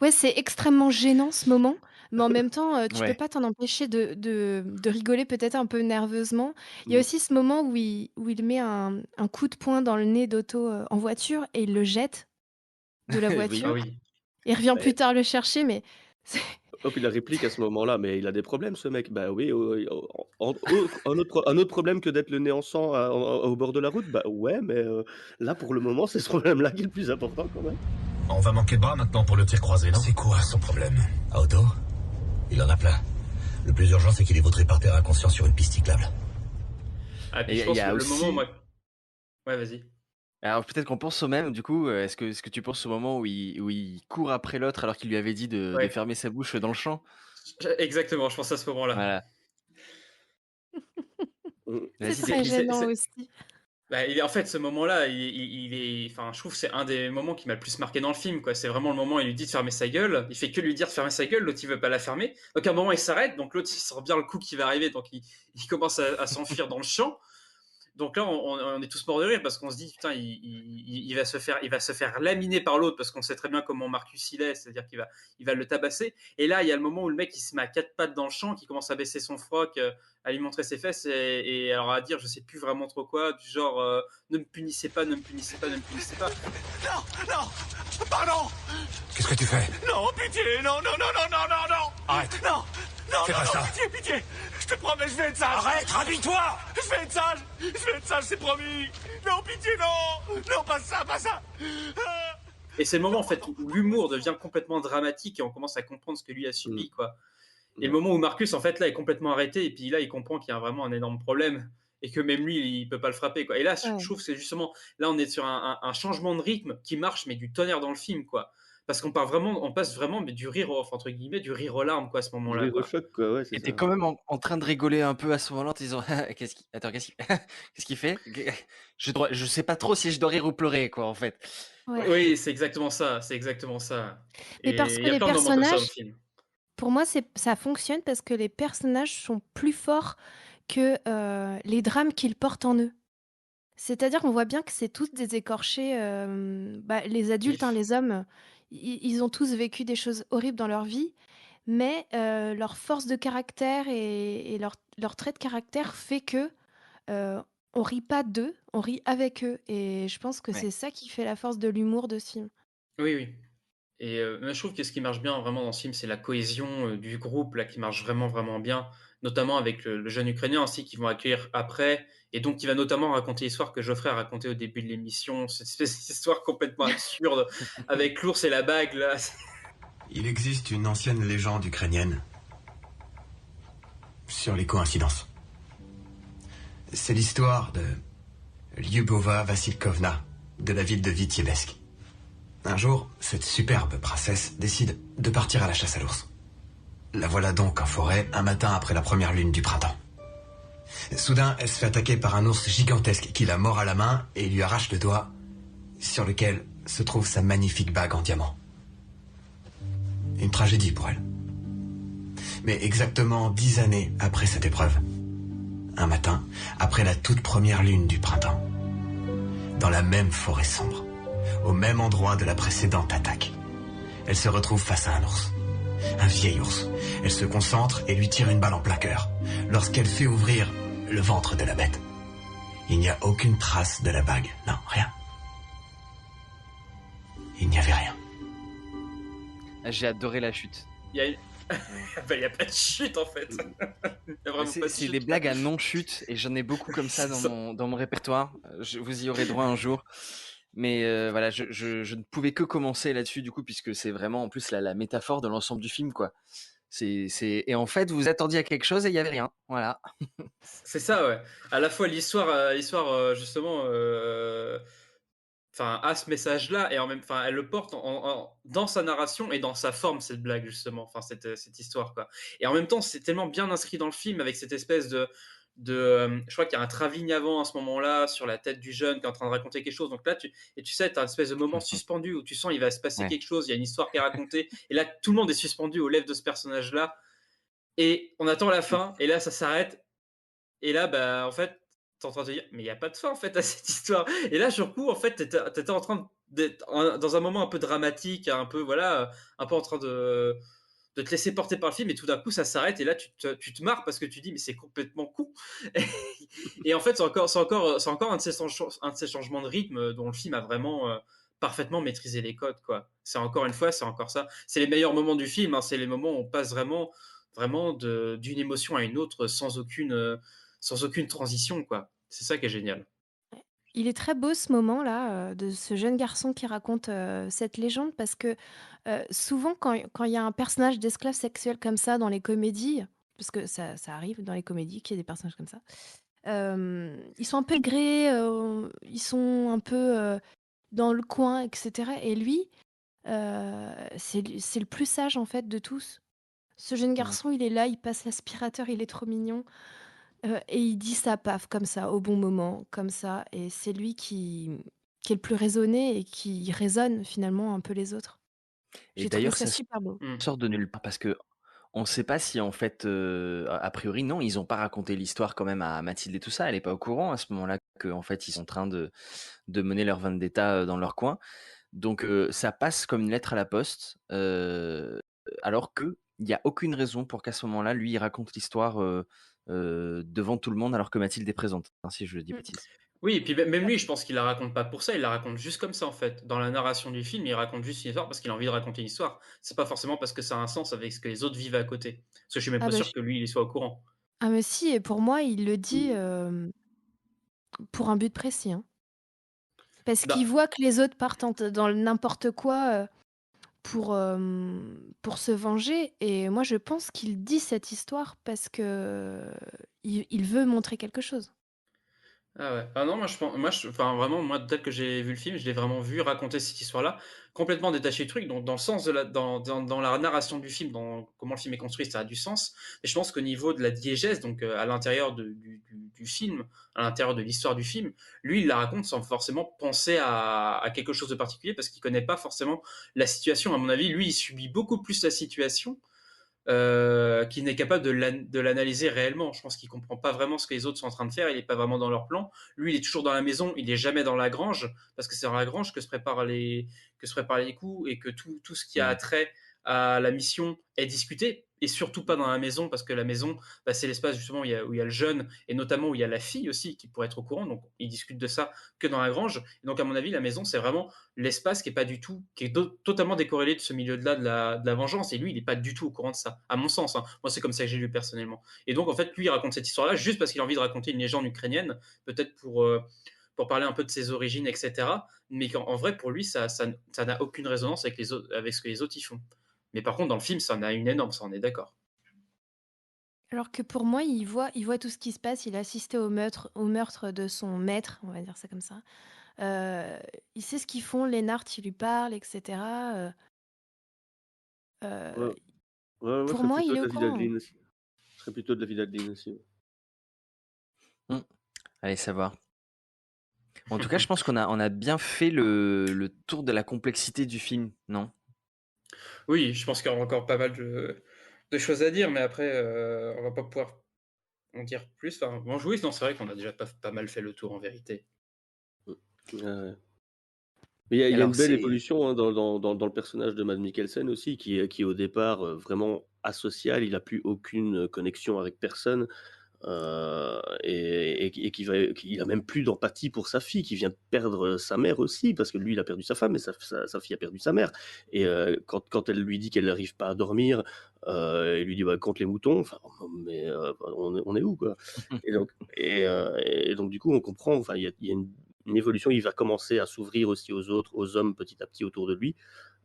Ouais, c'est extrêmement gênant ce moment, mais en même temps, tu peux Ouais. pas t'en empêcher de rigoler peut-être un peu nerveusement. Il y a aussi ce moment où il met un coup de poing dans le nez d'Otto en voiture et il le jette de la Oui. voiture. Ah oui. Il revient Ouais. plus tard le chercher, mais Oh, puis la réplique à ce moment-là, mais il a des problèmes ce mec. Bah oui, un autre problème que d'être le nez en sang au bord de la route. Bah ouais, mais là pour le moment, c'est ce problème-là qui est le plus important quand même. On va manquer de bras maintenant pour le tir croisé, non? C'est quoi son problème? À Otto? Il en a plein. Le plus urgent, c'est qu'il est vautré par terre inconscient sur une piste cyclable. Ah, puis Et je pense il y a que aussi- le moment, moi... Ouais, vas-y. Alors peut-être qu'on pense au même, du coup, est-ce que tu penses au moment où il court après l'autre alors qu'il lui avait dit de Ouais. fermer sa bouche dans le champ? Exactement, je pense à ce moment-là. Voilà. c'est Vas-y, très gênant aussi. Bah, en fait, ce moment-là, il est, enfin, je trouve que c'est un des moments qui m'a le plus marqué dans le film, quoi. C'est vraiment le moment où il lui dit de fermer sa gueule. Il fait que lui dire de fermer sa gueule, l'autre il veut pas la fermer. Donc à un moment il s'arrête, donc l'autre il sent bien le coup qui va arriver, donc il commence à s'enfuir dans le champ. Donc là, on est tous morts de rire parce qu'on se dit, putain, il va se faire laminer par l'autre parce qu'on sait très bien comment Marcus il est, c'est-à-dire il va le tabasser. Et là, il y a le moment où le mec il se met à quatre pattes dans le champ, qui commence à baisser son froc, à lui montrer ses fesses et alors à dire, je sais plus vraiment trop quoi, du genre, ne me punissez pas, ne me punissez pas, ne me punissez pas. Non, non, pardon. Qu'est-ce que tu fais? Non, pitié, non, non, non, non, non, non, non. Arrête. Non, non, Fais non, pas non, ça. pitié, pitié. Je te promets, je vais être sage. Arrête, rhabille-toi. Je vais être sage, c'est promis. Non, pitié, non, non, pas ça, pas ça. Et c'est le moment en fait où l'humour devient complètement dramatique et on commence à comprendre ce que lui a subi, quoi. Et le moment où Marcus en fait là est complètement arrêté et puis là il comprend qu'il y a vraiment un énorme problème et que même lui il peut pas le frapper, quoi. Et là je trouve que c'est justement là on est sur un changement de rythme qui marche mais du tonnerre dans le film, quoi. Parce qu'on passe vraiment mais du rire entre guillemets du rire aux larmes, quoi, à ce Du moment-là, rire au quoi. choc, quoi, ouais, c'est Et t'es ça. quand même en train de rigoler un peu à ce moment-là en te disant Attends, qu'est-ce qu'il fait? Je sais pas trop si je dois rire ou pleurer, quoi, en fait. Ouais. Oui, c'est exactement ça, c'est exactement ça. Mais Et parce il que y a les plein de moments comme ça dans le personnages, film. pour moi, ça fonctionne parce que les personnages sont plus forts que les drames qu'ils portent en eux. C'est-à-dire qu'on voit bien que c'est tous des écorchés, les adultes, hein, les hommes, ils ont tous vécu des choses horribles dans leur vie, mais leur force de caractère et leur trait de caractère fait que on rit pas d'eux, on rit avec eux. Et je pense que Ouais. c'est ça qui fait la force de l'humour de ce film. Oui, oui. Et moi, je trouve que ce qui marche bien vraiment dans ce film, c'est la cohésion du groupe là qui marche vraiment vraiment bien, notamment avec le jeune Ukrainien aussi qu'ils vont accueillir après, et donc qui va notamment raconter l'histoire que Geoffrey a racontée au début de l'émission, cette espèce d'histoire complètement absurde avec l'ours et la bague là. Il existe une ancienne légende ukrainienne sur les coïncidences. C'est l'histoire de Lyubova Vassilkovna, de la ville de Vitebsk. Un jour, cette superbe princesse décide de partir à la chasse à l'ours. La voilà donc en forêt un matin après la première lune du printemps. Soudain, elle se fait attaquer par un ours gigantesque qui la mord à la main et lui arrache le doigt sur lequel se trouve sa magnifique bague en diamant. Une tragédie pour elle. Mais exactement 10 années après cette épreuve, un matin, après la toute première lune du printemps, dans la même forêt sombre, au même endroit de la précédente attaque, elle se retrouve face à un ours. Un vieil ours. Elle se concentre et lui tire une balle en plein cœur, lorsqu'elle fait ouvrir le ventre de la bête. Il n'y a aucune trace de la bague. Non, rien. Il n'y avait rien. J'ai adoré la chute. Il y a il y a pas de chute en fait. Il y a vraiment pas de C'est chute. des blagues à non-chute et j'en ai beaucoup comme ça dans mon répertoire. Vous y aurez droit un jour. Mais voilà, je ne pouvais que commencer là-dessus du coup, puisque c'est vraiment en plus la métaphore de l'ensemble du film, quoi. Et en fait, vous attendiez à quelque chose et il n'y avait rien. Voilà. C'est ça, ouais. À la fois l'histoire justement, a ce message-là et en même, elle le porte dans sa narration et dans sa forme, cette blague justement, cette histoire, quoi. Et en même temps, c'est tellement bien inscrit dans le film avec cette espèce de je crois qu'il y a un travelling avant à ce moment-là sur la tête du jeune qui est en train de raconter quelque chose. Donc là, tu sais, t'as une espèce de moment suspendu où tu sens il va se passer Ouais. quelque chose, il y a une histoire qui est racontée. Et là, tout le monde est suspendu aux lèvres de ce personnage-là. Et on attend la fin, et là, ça s'arrête. Et là, en fait, t'es en train de te dire, mais il n'y a pas de fin, en fait, à cette histoire. Et là, sur le coup, en fait, t'étais en train d'être dans un moment un peu dramatique, un peu, voilà, un peu en train de te laisser porter par le film, et tout d'un coup, ça s'arrête, et là, tu te marres parce que tu dis, mais c'est complètement con. Et en fait, c'est encore un de ces changements de rythme dont le film a vraiment parfaitement maîtrisé les codes, quoi. C'est encore une fois, c'est encore ça. C'est les meilleurs moments du film, hein, c'est les moments où on passe vraiment d'une émotion à une autre sans aucune transition, quoi. C'est ça qui est génial. Il est très beau ce moment-là, de ce jeune garçon qui raconte cette légende, parce que souvent, quand il y a un personnage d'esclave sexuel comme ça dans les comédies, parce que ça arrive dans les comédies qu'il y ait des personnages comme ça, ils sont un peu aigris, ils sont un peu dans le coin, etc. Et lui, c'est le plus sage en fait de tous. Ce jeune garçon, il est là, il passe l'aspirateur, il est trop mignon. Et il dit ça, paf, comme ça, au bon moment, comme ça. Et c'est lui qui est le plus raisonné et qui raisonne finalement un peu les autres. Et J'ai trouvé d'ailleurs, ça ça super beau. sort de nulle part parce que On ne sait pas si en fait, a priori non, ils ont pas raconté l'histoire quand même à Mathilde et tout ça. Elle est pas au courant à ce moment-là qu'en fait ils sont en train de mener leur vendetta dans leur coin. Donc ça passe comme une lettre à la poste, alors qu'il n'y a aucune raison pour qu'à ce moment-là, lui, il raconte l'histoire devant tout le monde alors que Mathilde est présente, hein, si je dis Mm. bêtise. Oui, et puis même lui, je pense qu'il la raconte pas pour ça, il la raconte juste comme ça en fait. Dans la narration du film, il raconte juste une histoire parce qu'il a envie de raconter une histoire. C'est pas forcément parce que ça a un sens avec ce que les autres vivent à côté. Parce que je suis même Ah pas bah, sûr que lui, il soit au courant. ah mais si, et pour moi, il le dit pour un but précis, hein. Parce qu'il Bah, voit que les autres partent dans le n'importe quoi pour se venger. Et moi, je pense qu'il dit cette histoire parce que il veut montrer quelque chose. ah ouais. Ah non, moi je pense, enfin vraiment, moi tel que j'ai vu le film, je l'ai vraiment vu raconter cette histoire-là, complètement détaché du truc. Donc dans le sens de dans la narration du film, dans comment le film est construit, ça a du sens. Mais je pense qu'au niveau de la diégèse, donc à l'intérieur du film, à l'intérieur de l'histoire du film, lui il la raconte sans forcément penser à quelque chose de particulier parce qu'il connaît pas forcément la situation. À mon avis, lui il subit beaucoup plus la situation qui n'est capable de l'analyser réellement. Je pense qu'il comprend pas vraiment ce que les autres sont en train de faire, il est pas vraiment dans leur plan. Lui, il est toujours dans la maison, il est jamais dans la grange, parce que c'est dans la grange que se préparent les coups et que tout ce qui a Mm. trait à la mission est discuté. Et surtout pas dans la maison, parce que la maison, bah, c'est l'espace justement où il y a le jeune, et notamment où il y a la fille aussi, qui pourrait être au courant. Donc, ils discutent de ça que dans la grange. Et donc, à mon avis, la maison, c'est vraiment l'espace qui est pas du tout, qui est totalement décorrélé de ce milieu-là de la vengeance. Et lui, il n'est pas du tout au courant de ça, à mon sens, hein. Moi, c'est comme ça que j'ai lu personnellement. Et donc, en fait, lui, il raconte cette histoire-là juste parce qu'il a envie de raconter une légende ukrainienne, peut-être pour parler un peu de ses origines, etc. Mais en vrai, pour lui, ça n'a aucune résonance avec avec ce que les autres y font. Mais par contre, dans le film, ça en a une énorme, ça, on est d'accord. Alors que pour moi, il voit tout ce qui se passe, il a assisté au meurtre de son maître, on va dire ça comme ça. Euh, il sait ce qu'ils font, Lennart, il lui parle, etc. Ouais, Euh, ouais, moi, je pour serais moi, plutôt il est de au la vie courant, hein. d'Adeline aussi. Je serais plutôt de la vie d'Adeline aussi. Mm. Allez savoir. En tout cas, je pense qu'on a bien fait le tour de la complexité du film, non? Oui, je pense qu'il y aura encore pas mal de choses à dire, mais après, on va pas pouvoir en dire plus. Enfin, bon, oui, non, c'est vrai qu'on a déjà pas mal fait le tour en vérité. Ouais, ouais. Mais il y a une Alors belle c'est... évolution hein, dans le personnage de Mads Mikkelsen aussi, qui est au départ vraiment asocial, il n'a plus aucune connexion avec personne, et il a même plus d'empathie pour sa fille, qui vient de perdre sa mère aussi, parce que lui, il a perdu sa femme, mais sa fille a perdu sa mère. Et quand elle lui dit qu'elle n'arrive pas à dormir, il lui dit bah, compte les moutons, enfin, mais on est où, quoi? Et donc, du coup, on comprend, enfin, il y a une évolution, il va commencer à s'ouvrir aussi aux autres, aux hommes petit à petit autour de lui,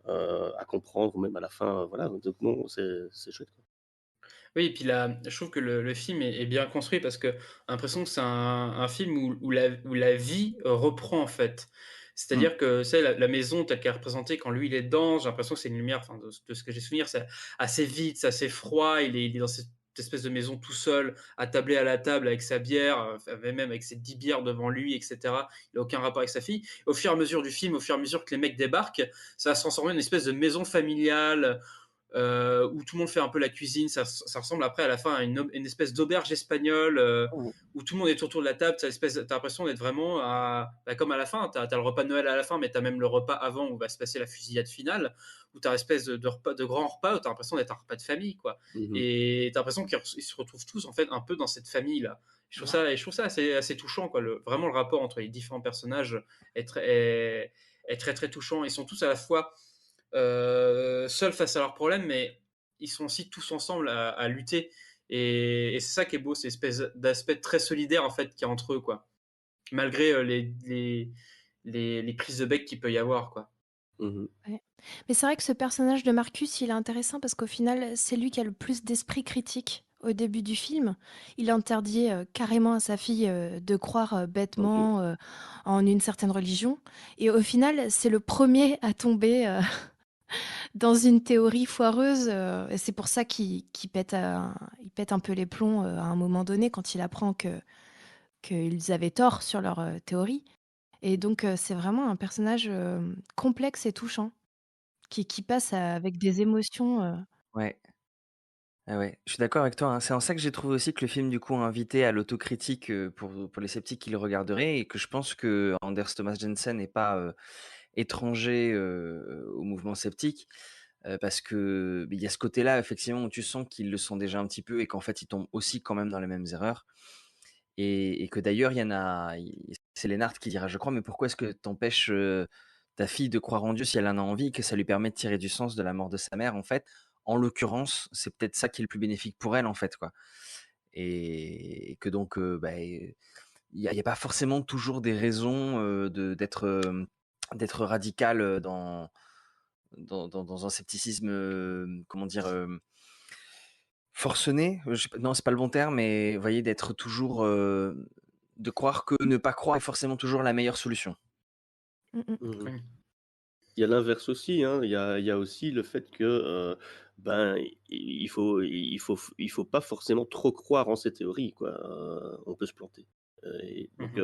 à comprendre, même à la fin, voilà. Donc non, c'est chouette, quoi. Oui, et puis là, je trouve que le film est bien construit parce que j'ai l'impression que c'est un film où la vie reprend en fait. Mm. C'est-à-dire que c'est la maison telle qu'elle est représentée quand lui il est dedans, j'ai l'impression que c'est une lumière, enfin, de ce que j'ai souvenir, c'est assez vide, c'est assez froid, il est dans cette espèce de maison tout seul, attablé à la table avec sa bière, même avec ses 10 bières devant lui, etc. Il n'a aucun rapport avec sa fille. Au fur et à mesure du film, au fur et à mesure que les mecs débarquent, ça va se transformer en une espèce de maison familiale où tout le monde fait un peu la cuisine. Ça ressemble après à la fin à une espèce d'auberge espagnole où tout le monde est autour de la table. T'as l'impression d'être vraiment comme à la fin. T'as le repas de Noël à la fin, mais t'as même le repas avant où va se passer la fusillade finale, où t'as une espèce de grand repas où t'as l'impression d'être un repas de famille, quoi. Mhm. Et t'as l'impression qu'ils se retrouvent tous en fait un peu dans cette famille là. Je trouve ça assez touchant, quoi. Vraiment le rapport entre les différents personnages est très très touchant. Ils sont tous à la fois seuls face à leurs problèmes, mais ils sont aussi tous ensemble à lutter. Et c'est ça qui est beau, c'est espèce d'aspect très solidaire en fait qu'il y a entre eux, quoi. Malgré les prises de bec qu'il peut y avoir, quoi. Mhm. Ouais. Mais c'est vrai que ce personnage de Marcus, il est intéressant parce qu'au final, c'est lui qui a le plus d'esprit critique au début du film. Il interdit carrément à sa fille de croire Mon Dieu. bêtement en une certaine religion. Et au final, c'est le premier à tomber dans une théorie foireuse. Et c'est pour ça qu'il pète un peu les plombs à un moment donné quand il apprend qu'ils avaient tort sur leur théorie. Et donc, c'est vraiment un personnage complexe et touchant qui passe avec des émotions. Ouais. Ah ouais, je suis d'accord avec toi, hein. C'est en ça que j'ai trouvé aussi que le film, du coup, invitait à l'autocritique pour les sceptiques qui le regarderaient et que je pense que Anders Thomas Jensen n'est pas étranger au mouvement sceptique parce que il y a ce côté-là, effectivement, où tu sens qu'ils le sont déjà un petit peu et qu'en fait, ils tombent aussi quand même dans les mêmes erreurs. Et que d'ailleurs, il y en a, c'est Lénard qui dira, je crois, mais pourquoi est-ce que t'empêches ta fille de croire en Dieu si elle en a envie et que ça lui permet de tirer du sens de la mort de sa mère, en fait, en l'occurrence, c'est peut-être ça qui est le plus bénéfique pour elle, en fait, quoi. Et que donc, il n'y a pas forcément toujours des raisons d'être radical dans un scepticisme, comment dire, forcené. Non, c'est pas le bon terme, mais vous voyez, d'être toujours, de croire que ne pas croire est forcément toujours la meilleure solution. Mhm. Il y a l'inverse aussi, hein. Il y a aussi le fait que ben il faut pas forcément trop croire en ces théories, quoi. On peut se planter. Et donc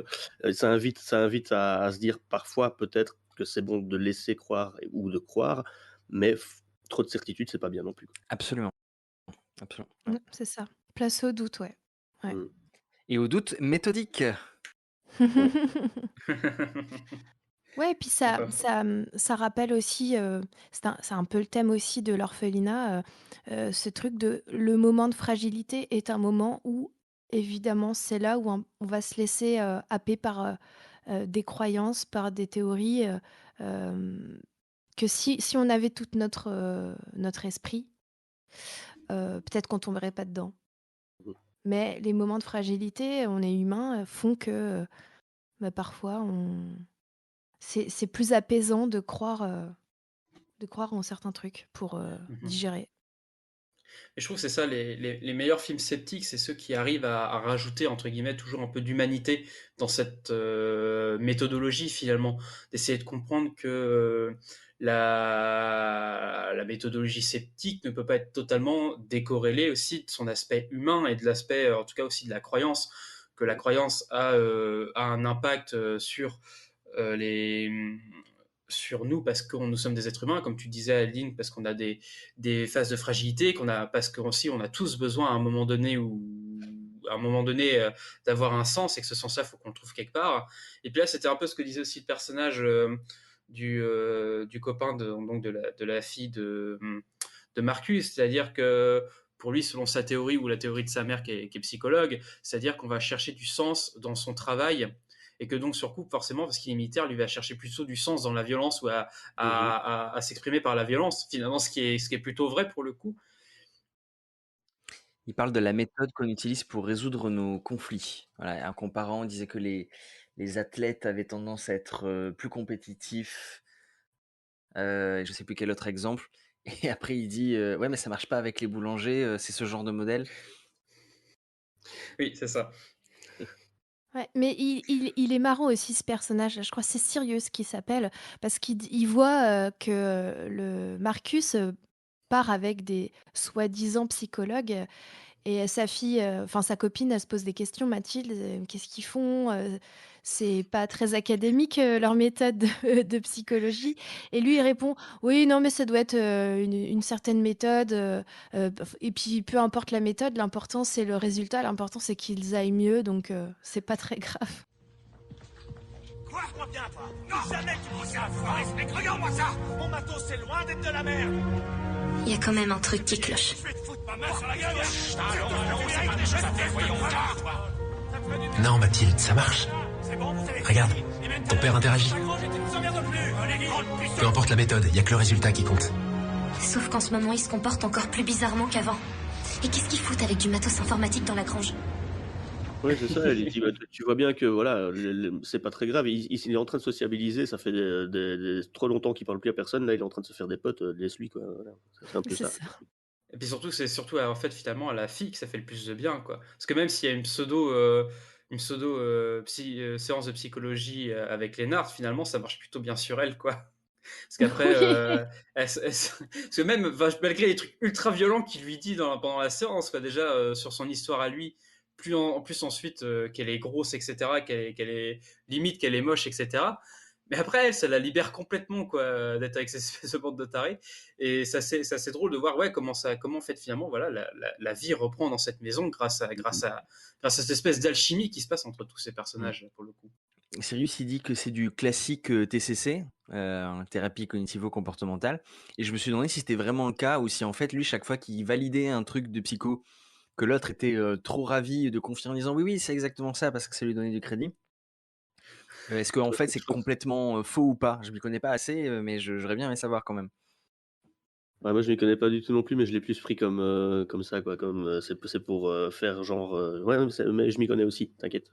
ça invite à se dire parfois peut-être que c'est bon de laisser croire ou de croire, mais trop de certitude c'est pas bien non plus, quoi. Absolument. Absolument. Ouais. C'est ça. Place au doute, ouais. Ouais. Et au doute méthodique. Ouais, et puis ça rappelle aussi, c'est un peu le thème aussi de l'orphelinat, ce truc de le moment de fragilité est un moment où, évidemment, c'est là où on va se laisser happer par des croyances, par des théories, que si on avait tout notre esprit, peut-être qu'on tomberait pas dedans. Mais les moments de fragilité, on est humain, font que parfois c'est plus apaisant de croire en certains trucs pour digérer. Et je trouve que c'est ça, les meilleurs films sceptiques, c'est ceux qui arrivent à rajouter, entre guillemets, toujours un peu d'humanité dans cette méthodologie, finalement. D'essayer de comprendre que la méthodologie sceptique ne peut pas être totalement décorrélée aussi de son aspect humain et de l'aspect, en tout cas aussi de la croyance, que la croyance a un impact sur nous parce que nous sommes des êtres humains, comme tu disais Aline, parce qu'on a des phases de fragilité, parce qu'aussi on a tous besoin à un moment donné d'avoir un sens et que ce sens-là, il faut qu'on le trouve quelque part. Et puis là, c'était un peu ce que disait aussi le personnage du copain de la fille de Marcus, c'est-à-dire que pour lui, selon sa théorie ou la théorie de sa mère qui est psychologue, c'est-à-dire qu'on va chercher du sens dans son travail et que donc sur coup, forcément, parce qu'il est militaire, lui va chercher plutôt du sens dans la violence ou à s'exprimer par la violence, finalement, ce qui est plutôt vrai pour le coup. Il parle de la méthode qu'on utilise pour résoudre nos conflits. Voilà, en comparant, il disait que les athlètes avaient tendance à être plus compétitifs. Je ne sais plus quel autre exemple. Et après, il dit ouais, mais ça marche pas avec les boulangers, c'est ce genre de modèle. Oui, c'est ça. Ouais, mais il est marrant aussi ce personnage. Je crois que c'est Sirius qui s'appelle parce qu'il voit que le Marcus part avec des soi-disant psychologues et sa fille, enfin sa copine, elle se pose des questions. Mathilde, qu'est-ce qu'ils font? C'est pas très académique leur méthode de psychologie. Et lui, il répond, oui, non, mais ça doit être une certaine méthode. Et puis, peu importe la méthode, l'important c'est le résultat. L'important c'est qu'ils aillent mieux, donc c'est pas très grave. Quoi? Crois bien, toi. Non, jamais tu pousses un foiré, mais croyons-moi ça. Mon matos, c'est loin d'être de la merde. Il y a quand même un truc qui cloche. Je vais te foutre ma main sur la gueule. Allons, c'est pas des choses à faire, voyons voir. Non, Mathilde, ça marche. Regarde, ton père interagit. Peu importe la méthode, il n'y a que le résultat qui compte. Sauf qu'en ce moment, il se comporte encore plus bizarrement qu'avant. Et qu'est-ce qu'ils foutent avec du matos informatique dans la grange? Ouais, c'est ça. Elle dit, bah, tu vois bien que voilà, c'est pas très grave. Il est en train de sociabiliser. Ça fait trop longtemps qu'il parle plus à personne. Là, il est en train de se faire des potes. Laisse-lui, quoi. Voilà. C'est un peu ça. Et puis surtout, c'est surtout en fait finalement à la fille que ça fait le plus de bien, quoi. Parce que même s'il y a une pseudo séance de psychologie avec Lénard, finalement, ça marche plutôt bien sur elle, quoi. Parce qu'après, parce que même malgré les trucs ultra violents qu'il lui dit pendant la séance, quoi, déjà sur son histoire à lui, en plus ensuite qu'elle est grosse, etc., qu'elle est limite, qu'elle est moche, etc. Mais après, ça la libère complètement, quoi, d'être avec ce bande de tarés. Et c'est assez drôle de voir, ouais, comment en fait, finalement, voilà, la vie reprend dans cette maison grâce à cette espèce d'alchimie qui se passe entre tous ces Mm. personnages, pour le coup. Sirius, il dit que c'est du classique TCC, thérapie cognitivo-comportementale. Et je me suis demandé si c'était vraiment le cas ou si en fait, lui, chaque fois qu'il validait un truc de psycho, que l'autre était trop ravi de confier en disant oui, oui, c'est exactement ça parce que ça lui donnait du crédit. Est-ce que en fait c'est complètement faux ou pas? Je m'y connais pas assez, mais j'aurais bien aimé savoir quand même. Ouais, moi, je m'y connais pas du tout non plus, mais je l'ai plus pris comme ça, quoi. C'est pour faire genre. Ouais, mais je m'y connais aussi, t'inquiète.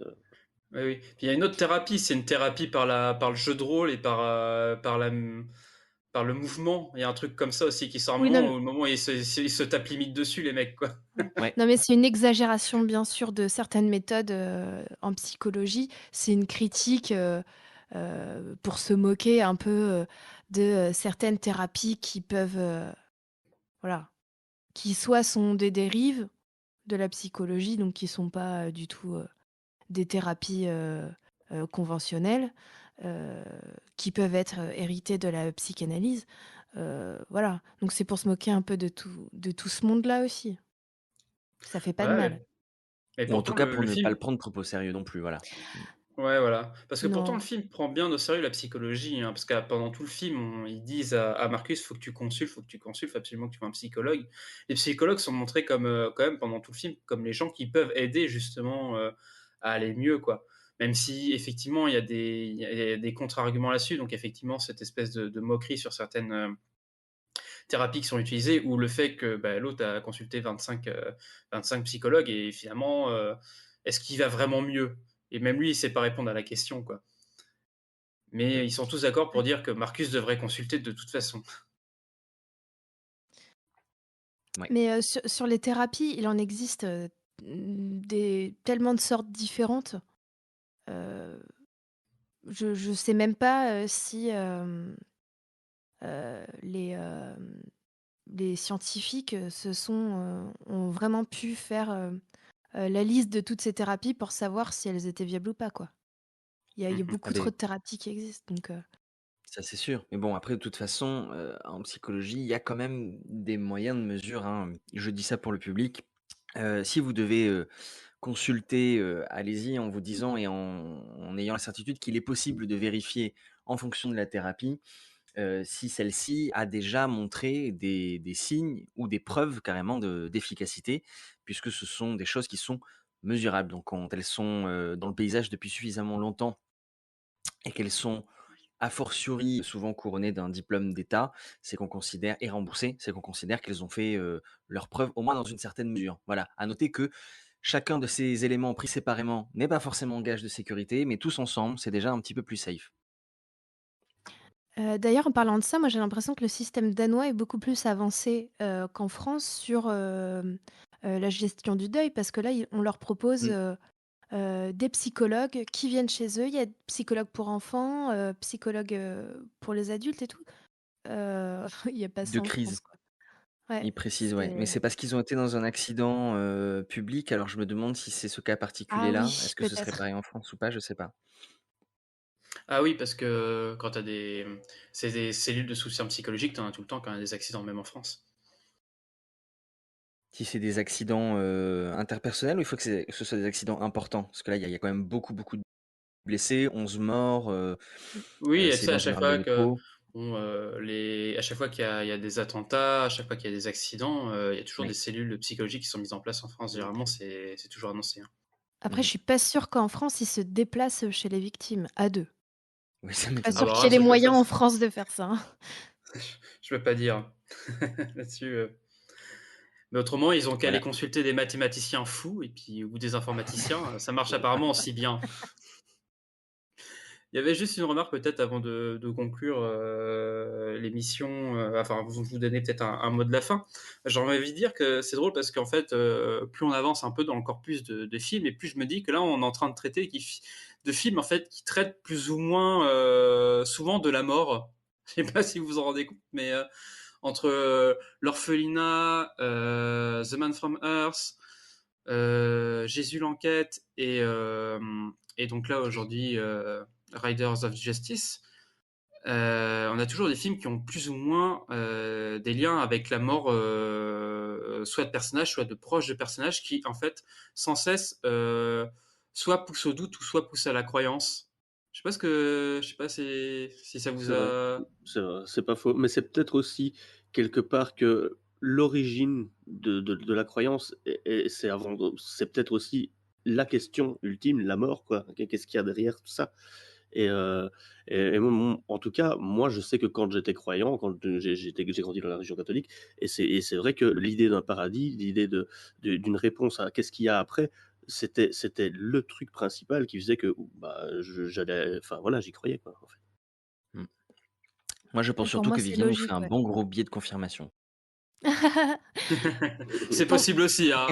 Oui, oui. Puis il y a une autre thérapie, c'est une thérapie par le jeu de rôle et par le mouvement. Il y a un truc comme ça aussi qui sort un Oui, moment non, où, au moment où ils se tapent limite dessus, les mecs, quoi. Ouais. non, mais c'est une exagération, bien sûr, de certaines méthodes en psychologie. C'est une critique pour se moquer un peu de certaines thérapies qui peuvent, voilà, qui soit sont des dérives de la psychologie, donc qui sont pas du tout des thérapies conventionnelles, euh, qui peuvent être héritées de la psychanalyse. Voilà, donc c'est pour se moquer un peu de tout ce monde-là aussi. Ça fait pas de mal. Ouais. Mais Ou en tout pourtant, cas pour le ne pas film. le prendre trop au sérieux non plus, voilà. Ouais, voilà. Parce que pourtant, le Non. film prend bien au sérieux la psychologie, hein, parce que pendant tout le film, ils disent à Marcus, faut que tu consultes, faut absolument que tu vois un psychologue. Les psychologues sont montrés comme, quand même, pendant tout le film, comme les gens qui peuvent aider justement à aller mieux, quoi. Même si, effectivement, il y a des contre-arguments là-dessus, donc effectivement, cette espèce de moquerie sur certaines thérapies qui sont utilisées, ou le fait que bah, l'autre a consulté 25 psychologues, et finalement, est-ce qu'il va vraiment mieux? Et même lui, il ne sait pas répondre à la question, quoi. Mais ils sont tous d'accord pour dire que Marcus devrait consulter de toute façon. Ouais. Mais sur les thérapies, il en existe tellement de sortes différentes. Euh, je sais même pas si les scientifiques ont vraiment pu faire la liste de toutes ces thérapies pour savoir si elles étaient viables ou pas, quoi. Il y a Mhm. Ah beaucoup trop ben, de thérapies qui existent, donc ça c'est sûr. Mais bon, après, de toute façon, en psychologie, il y a quand même des moyens de mesure, hein. Je dis ça pour le public. Si vous devez consulter, allez-y en vous disant et en ayant la certitude qu'il est possible de vérifier en fonction de la thérapie, si celle-ci a déjà montré des signes ou des preuves carrément d'efficacité, puisque ce sont des choses qui sont mesurables. Donc quand elles sont dans le paysage depuis suffisamment longtemps et qu'elles sont a fortiori souvent couronnées d'un diplôme d'État, c'est qu'on considère, et remboursées, c'est qu'on considère qu'elles ont fait leurs preuves, au moins dans une certaine mesure. Voilà. À noter que chacun de ces éléments pris séparément n'est pas forcément gage de sécurité, mais tous ensemble, c'est déjà un petit peu plus safe. D'ailleurs, en parlant de ça, moi j'ai l'impression que le système danois est beaucoup plus avancé qu'en France sur la gestion du deuil, parce que là, on leur propose Mm. des psychologues qui viennent chez eux. Il y a psychologues pour enfants, psychologues pour les adultes et tout. Il n'y a pas De ça en crise, France, quoi. Ouais, il précise, ouais. Mais c'est... c'est parce qu'ils ont été dans un accident public, alors je me demande si c'est ce cas Ah particulier-là. oui, Est-ce que ce serait peut-être. pareil en France ou pas? Je sais pas. Ah oui, parce que quand tu as c'est des cellules de soutien psychologique, tu en as tout le temps quand il y a des accidents, même en France. Si c'est des accidents interpersonnels ou il faut que ce soit des accidents importants? Parce que là, il y a quand même beaucoup, beaucoup de blessés, 11 morts, Oui, et tu c'est sais, dans une rame de métro. à chaque fois il y a des attentats, à chaque fois qu'il y a des accidents, il y a toujours des Oui. cellules psychologiques qui sont mises en place en France. Généralement, c'est toujours annoncé, hein. Après, je Mmh. suis pas sûre qu'en France, ils se déplacent chez les victimes, à deux. Oui, ça Pas Ah sûre m'étonnerait. bah qu'il y alors ait les ça, moyens en France de faire ça, hein. je peux pas dire là-dessus. Mais autrement, ils ont qu'à aller Voilà. consulter des mathématiciens fous et puis ou des informaticiens. Ça marche apparemment aussi bien. Il y avait juste une remarque peut-être avant de conclure l'émission, enfin vous donner peut-être un mot de la fin. J'ai envie de dire que c'est drôle parce qu'en fait, plus on avance un peu dans le corpus de films, et plus je me dis que là on est en train de traiter de films en fait qui traitent plus ou moins souvent de la mort. Je sais pas si vous vous en rendez compte, mais entre l'orphelinat, The Man from Earth, Jésus l'enquête et donc là aujourd'hui Riders of Justice. on a toujours des films qui ont plus ou moins des liens avec la mort, soit de personnages, soit de proches de personnages, qui en fait sans cesse soit poussent au doute ou soit poussent à la croyance. Je sais pas si ça vous C'est vrai, a. c'est pas faux. Mais c'est peut-être aussi quelque part que l'origine de la croyance, c'est peut-être aussi la question ultime, la mort, quoi. Qu'est-ce qu'il y a derrière tout ça? Et, euh, en tout cas, moi, je sais que quand j'étais croyant, quand j'ai grandi dans la religion catholique, et c'est vrai que l'idée d'un paradis, l'idée d'une réponse à qu'est-ce qu'il y a après, c'était le truc principal qui faisait que bah, enfin voilà, j'y croyais, quoi, en fait. Moi, je pense Et pour surtout moi, que c'est Vivien nous fait logique, un ouais. bon gros biais de confirmation. C'est Pour possible aussi, hein.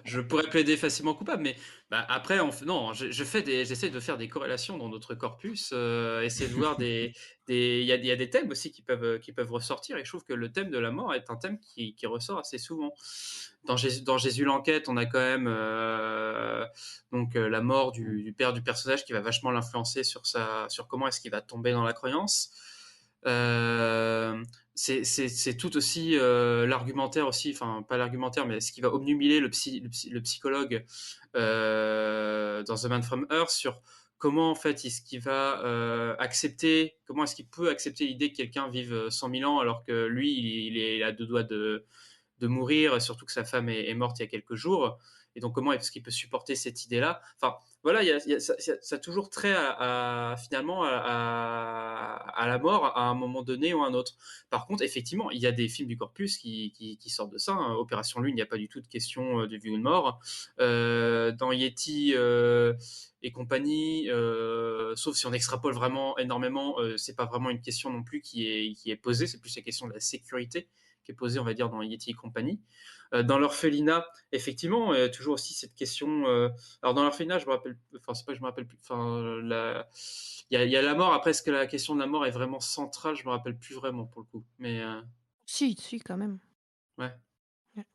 Je pourrais plaider facilement coupable, mais bah, après, non, j'essaie de faire des corrélations dans notre corpus, essayer de voir il y a des thèmes aussi qui peuvent ressortir, et je trouve que le thème de la mort est un thème qui ressort assez souvent. Dans Jésus l'enquête, on a quand même donc la mort du père du personnage qui va vachement l'influencer sur comment est-ce qu'il va tomber dans la croyance. Euh, c'est tout aussi l'argumentaire aussi, enfin pas l'argumentaire, mais ce qui va obnubiler le psychologue dans The Man from Earth sur comment en fait est-ce qu'il va accepter, comment est-ce qu'il peut accepter l'idée que quelqu'un vive 100 000 ans alors que lui il est à deux doigts de mourir, surtout que sa femme est morte il y a quelques jours. Et donc, comment est-ce qu'il peut supporter cette idée-là? Enfin, voilà, ça a toujours trait finalement à la mort à un moment donné ou à un autre. Par contre, effectivement, il y a des films du corpus qui sortent de ça, hein. Opération Lune, il n'y a pas du tout de question de vie ou de mort. Dans Yeti et compagnie, sauf si on extrapole vraiment énormément, c'est pas vraiment une question non plus qui est posée, c'est plus la question de la sécurité qui est posée, on va dire, dans Yeti et compagnie. Dans l'orphelinat, effectivement, toujours aussi cette question. Alors dans l'orphelinat, je me rappelle, enfin c'est pas que je me rappelle plus. Enfin, il y a la mort. Après, est-ce que la question de la mort est vraiment centrale? Je me rappelle plus vraiment pour le coup. Mais Si, quand même. ouais. Ouais.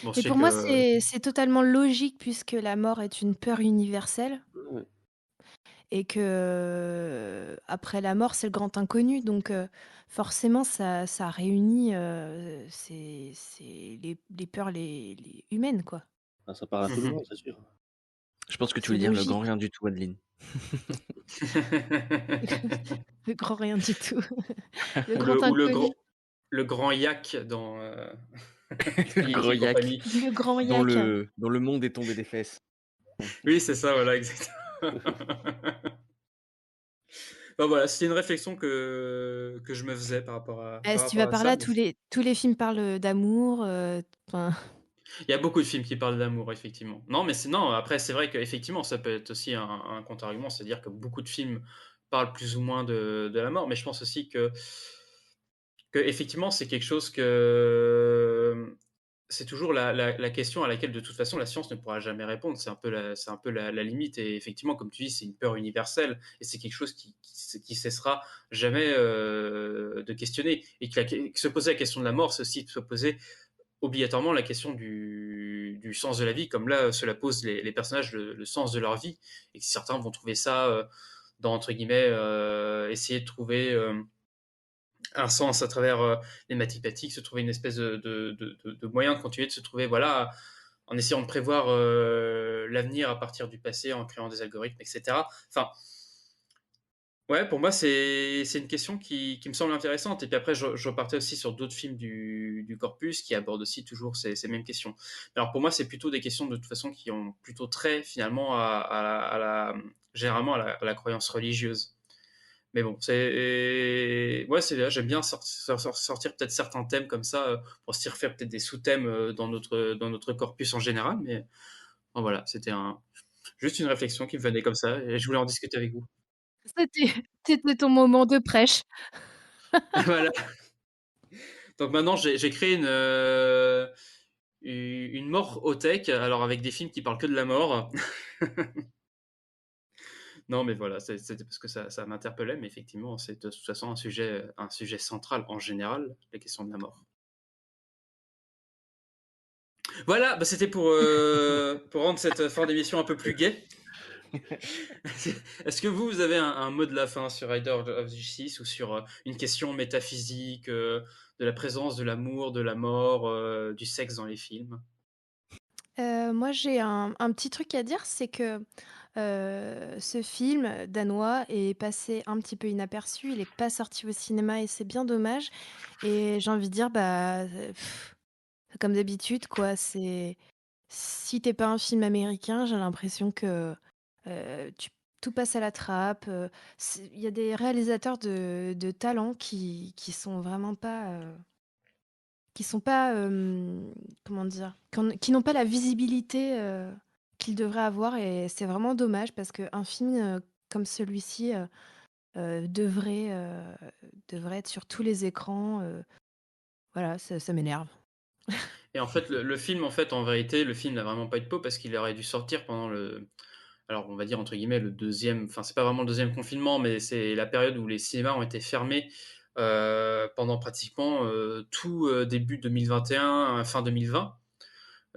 Bon, je Et sais pour moi, que. c'est totalement logique puisque la mort est une peur universelle Ouais. et que après la mort, c'est le grand inconnu. Donc forcément, ça réunit les peurs les humaines, quoi. Ah, ça parle à tout le monde, c'est sûr. Je pense que tu C'est voulais dire le grand logique. rien du tout, Adeline. Le grand rien du tout. Le ou grand inconnu. le grand yak dans Le Yeti gros et yak compagnie. Le grand dont yak. le monde est tombé des fesses. Oui, c'est ça, voilà, exactement. Bah voilà, c'était une réflexion que je me faisais par Si tu vas rapport à par ça. là, Mais tous les films parlent d'amour. Enfin, il y a beaucoup de films qui parlent d'amour, effectivement. Non, mais non, après, c'est vrai qu'effectivement, ça peut être aussi un contre-argument, c'est-à-dire que beaucoup de films parlent plus ou moins de la mort, mais je pense aussi que effectivement, c'est quelque chose que c'est toujours la question à laquelle, de toute façon, la science ne pourra jamais répondre. C'est un peu la limite. Et effectivement, comme tu dis, c'est une peur universelle et c'est quelque chose qui cessera jamais de questionner. Et que se poser la question de la mort, c'est aussi de se poser obligatoirement la question du sens de la vie, comme là, cela pose les personnages le sens de leur vie. Et que certains vont trouver ça dans, entre guillemets, essayer de trouver un sens à travers les mathématiques, se trouver une espèce de moyen de continuer de se trouver, voilà, en essayant de prévoir l'avenir à partir du passé, en créant des algorithmes, etc. Enfin, ouais, pour moi, c'est une question qui me semble intéressante. Et puis après, je repartais aussi sur d'autres films du corpus qui abordent aussi toujours ces mêmes questions. Alors pour moi, c'est plutôt des questions de toute façon qui ont plutôt trait finalement généralement à la croyance religieuse. Mais bon, j'aime bien sortir peut-être certains thèmes comme ça pour s'y refaire peut-être des sous-thèmes dans notre corpus en général. Mais bon, voilà, c'était juste une réflexion qui me venait comme ça et je voulais en discuter avec vous. c'était ton moment de prêche. Voilà. Donc maintenant, j'ai créé une mort au tech, alors avec des films qui parlent que de la mort. Non, mais voilà, c'était parce que ça m'interpellait, mais effectivement, c'est de toute façon un sujet central en général, la question de la mort. Voilà, bah c'était pour rendre cette fin d'émission un peu plus gaie. Est-ce que vous avez un mot de la fin sur Rider of Justice ou sur une question métaphysique de la présence de l'amour, de la mort, du sexe dans les films? Moi, j'ai un petit truc à dire, c'est que ce film danois est passé un petit peu inaperçu. Il est pas sorti au cinéma et c'est bien dommage. Et j'ai envie de dire, bah, comme d'habitude, quoi. C'est si t'es pas un film américain, j'ai l'impression que tu tout passe à la trappe. Il y a des réalisateurs de talent qui sont vraiment pas. Qui sont pas, comment dire? Qui n'ont pas la visibilité, qu'ils devraient avoir et c'est vraiment dommage parce qu'un film, comme celui-ci, devrait être sur tous les écrans, voilà, ça m'énerve. Et en fait, le film, en fait, en vérité, le film n'a vraiment pas eu de peau parce qu'il aurait dû sortir pendant alors on va dire entre guillemets le deuxième, enfin c'est pas vraiment le deuxième confinement, mais c'est la période où les cinémas ont été fermés pendant pratiquement tout début 2021, fin 2020.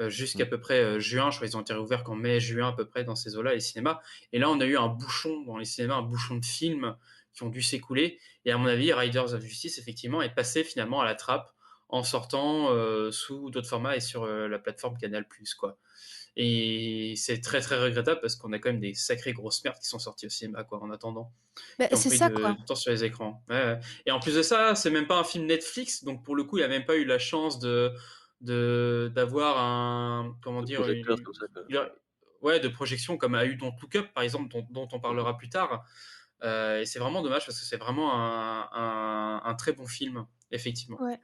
Jusqu'à peu près juin, je crois qu'ils ont été réouverts qu'en mai-juin à peu près dans ces eaux-là, les cinémas. Et là, on a eu un bouchon dans les cinémas, un bouchon de films qui ont dû s'écouler. Et à mon avis, Riders of Justice, effectivement, est passé finalement à la trappe en sortant sous d'autres formats et sur la plateforme Canal+, quoi. Et c'est très très regrettable parce qu'on a quand même des sacrées grosses merdes qui sont sorties au cinéma, quoi, en attendant, Bah, qui ont c'est pris ça, quoi. du temps sur les écrans. Ouais, ouais. Et en plus de ça, c'est même pas un film Netflix, donc pour le coup, il a même pas eu la chance d'avoir un, comment Le dire, projecteur comme ça, quoi. ouais, de projection comme a eu Don't Look Up, par exemple, dont on parlera plus tard. Et c'est vraiment dommage parce que c'est vraiment un très bon film, effectivement. Ouais.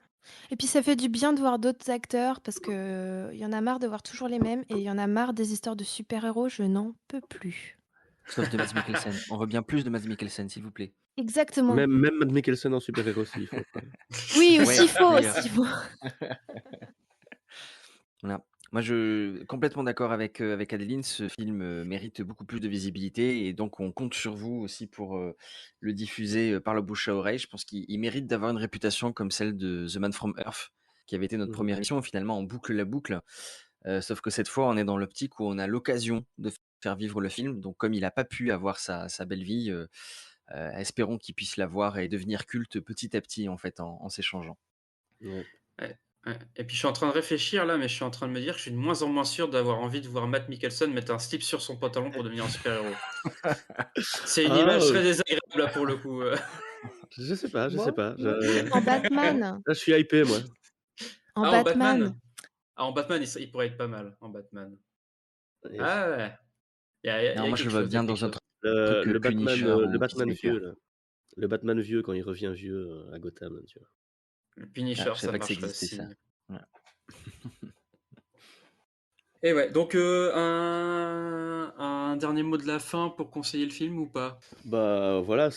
Et puis ça fait du bien de voir d'autres acteurs parce que, il y en a marre de voir toujours les mêmes et il y en a marre des histoires de super-héros, je n'en peux plus. Sauf de Mads Mikkelsen. On veut bien plus de Mads Mikkelsen, s'il vous plaît. Exactement. Même Mads Mikkelsen en super-héros s'il faut, quoi. Oui, Ouais, aussi il faut, d'ailleurs. aussi il faut. Voilà. Moi, je complètement d'accord avec Adeline. Ce film mérite beaucoup plus de visibilité et donc on compte sur vous aussi pour le diffuser par le bouche à oreille. Je pense qu'il mérite d'avoir une réputation comme celle de The Man from Earth, qui avait été notre première émission. Finalement, on boucle la boucle. Sauf que cette fois, on est dans l'optique où on a l'occasion de faire vivre le film. Donc, comme il n'a pas pu avoir sa belle vie, espérons qu'il puisse l'avoir et devenir culte petit à petit, en fait, en s'échangeant. Ouais. Ouais, ouais. Et puis je suis en train de réfléchir là, mais je suis en train de me dire que je suis de moins en moins sûr d'avoir envie de voir Matt Mikkelsen mettre un slip sur son pantalon pour devenir un super-héros. C'est une image très désagréable là pour le coup. Je sais pas, je Moi sais pas. En Batman. Là, je suis hypé, moi. En Ah, en Batman. Batman. Ah, en Batman, il pourrait être pas mal en Batman. Yes. Ah ouais. Il y a Alors, moi, je le vois bien dans un truc Le Batman, Punisher le ou Batman Peacemaker. vieux, là. Le Batman vieux quand il revient vieux à Gotham, tu vois. Le Ah, Punisher, je ça savais pas que ça marcherait existait, aussi. ça. Ouais. Et ouais, donc un dernier mot de la fin pour conseiller le film ou pas? Bah voilà,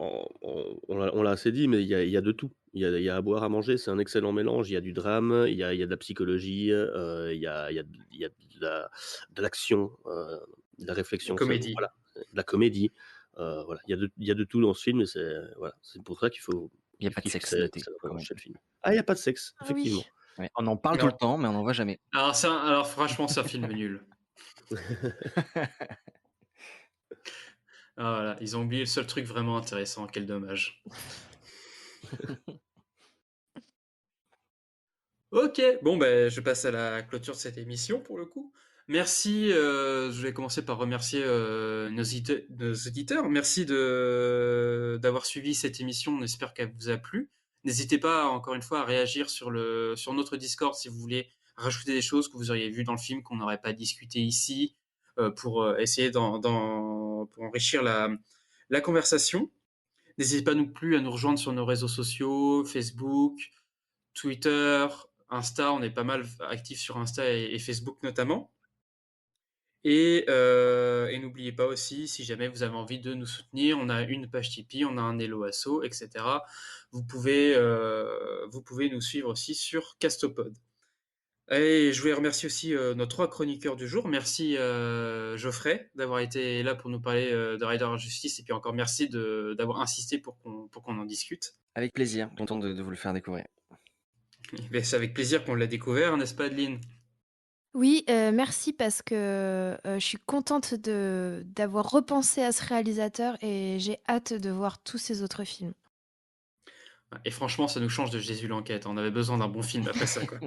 on l'a assez dit, mais il y a de tout. Il y a à boire, à manger, c'est un excellent mélange. Il y a du drame, il y a de la psychologie, il y a de l'action, de la réflexion. Comédie. Voilà, de la comédie. Voilà, il y a de tout dans ce film, et c'est pour ça qu'il faut Il n'y a pas de qu'il sexe faut noté, quand même. le film. Ah, il y a pas de sexe, Ah oui. effectivement. Ouais, on en parle tout le temps, mais on n'en voit jamais. Alors franchement, c'est un film nul. Ah, voilà, ils ont oublié le seul truc vraiment intéressant, quel dommage. Ok, bon ben je passe à la clôture de cette émission pour le coup. Merci, je vais commencer par remercier nos auditeurs. Merci d'avoir suivi cette émission, on espère qu'elle vous a plu. N'hésitez pas encore une fois à réagir sur notre Discord si vous voulez rajouter des choses que vous auriez vues dans le film qu'on n'aurait pas discuté ici pour essayer pour enrichir la conversation. N'hésitez pas non plus à nous rejoindre sur nos réseaux sociaux, Facebook, Twitter, Insta, on est pas mal actifs sur Insta et Facebook notamment. Et n'oubliez pas aussi, si jamais vous avez envie de nous soutenir, on a une page Tipeee, on a un Hello Asso, etc. Vous pouvez nous suivre aussi sur Castopod. Et je voulais remercier aussi nos 3 chroniqueurs du jour. Merci Geoffrey d'avoir été là pour nous parler de Rider of Justice. Et puis encore merci d'avoir insisté pour qu'on en discute. Avec plaisir, content de vous le faire découvrir. C'est avec plaisir qu'on l'a découvert, n'est-ce pas Adeline? Oui, merci parce que je suis contente d'avoir repensé à ce réalisateur et j'ai hâte de voir tous ses autres films. Et franchement, ça nous change de Jésus l'enquête. On avait besoin d'un bon film après ça, quoi.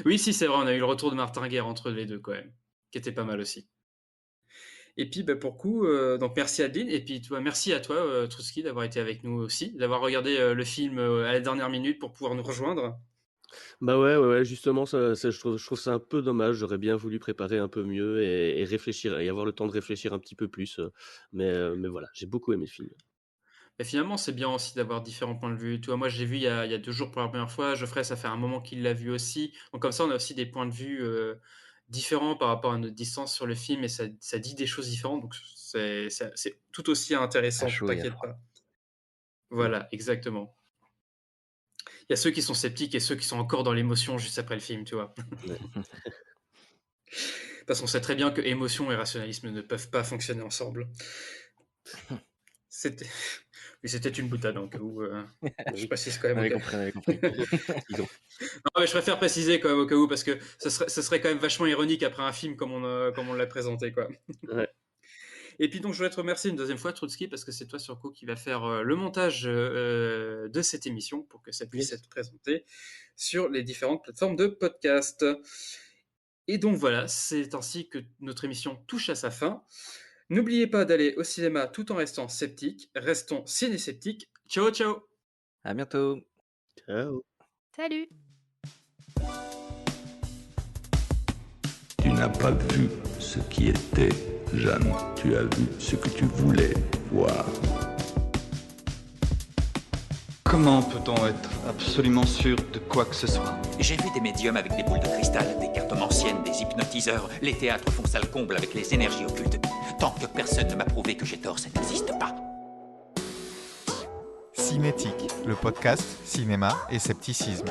Oui, si, c'est vrai, on a eu le retour de Martin Guerre entre les deux, quand même, qui était pas mal aussi. Et puis, bah, pour le coup, donc merci Adeline, et puis merci à toi, Trotsky, d'avoir été avec nous aussi, d'avoir regardé le film à la dernière minute pour pouvoir nous rejoindre. Bah ouais, justement, je trouve ça un peu dommage. J'aurais bien voulu préparer un peu mieux et réfléchir, et avoir le temps de réfléchir un petit peu plus. Mais voilà, j'ai beaucoup aimé le film. Et finalement, c'est bien aussi d'avoir différents points de vue. Tu vois, moi, j'ai vu il y a 2 jours pour la première fois. Geoffrey, ça fait un moment qu'il l'a vu aussi. Donc comme ça, on a aussi des points de vue différents par rapport à notre distance sur le film et ça dit des choses différentes. Donc c'est tout aussi intéressant, t'inquiète pas. Voilà, exactement. Il y a ceux qui sont sceptiques et ceux qui sont encore dans l'émotion juste après le film, tu vois. Ouais. Parce qu'on sait très bien que émotion et rationalisme ne peuvent pas fonctionner ensemble. C'était une boutade, en cas où. Je précise quand même. On avait compris. Non, mais je préfère préciser quand même au cas où, parce que ce serait quand même vachement ironique après un film comme on l'a présenté, quoi. Ouais. Et puis donc je voudrais te remercier une deuxième fois, Trotsky, parce que c'est toi surtout qui va faire le montage de cette émission pour que ça puisse être présenté sur les différentes plateformes de podcast. Et donc voilà, c'est ainsi que notre émission touche à sa fin. N'oubliez pas d'aller au cinéma tout en restant sceptique. Restons ciné-sceptiques. Ciao, ciao. À bientôt. Ciao. Salut. Tu n'as pas vu ce qui était, Jeanne. Tu as vu ce que tu voulais voir. Comment peut-on être absolument sûr de quoi que ce soit? J'ai vu des médiums avec des boules de cristal, des cartomanciennes, des hypnotiseurs. Les théâtres font salle comble avec les énergies occultes. Tant que personne ne m'a prouvé que j'ai tort, ça n'existe pas. Cinétique, le podcast cinéma et scepticisme.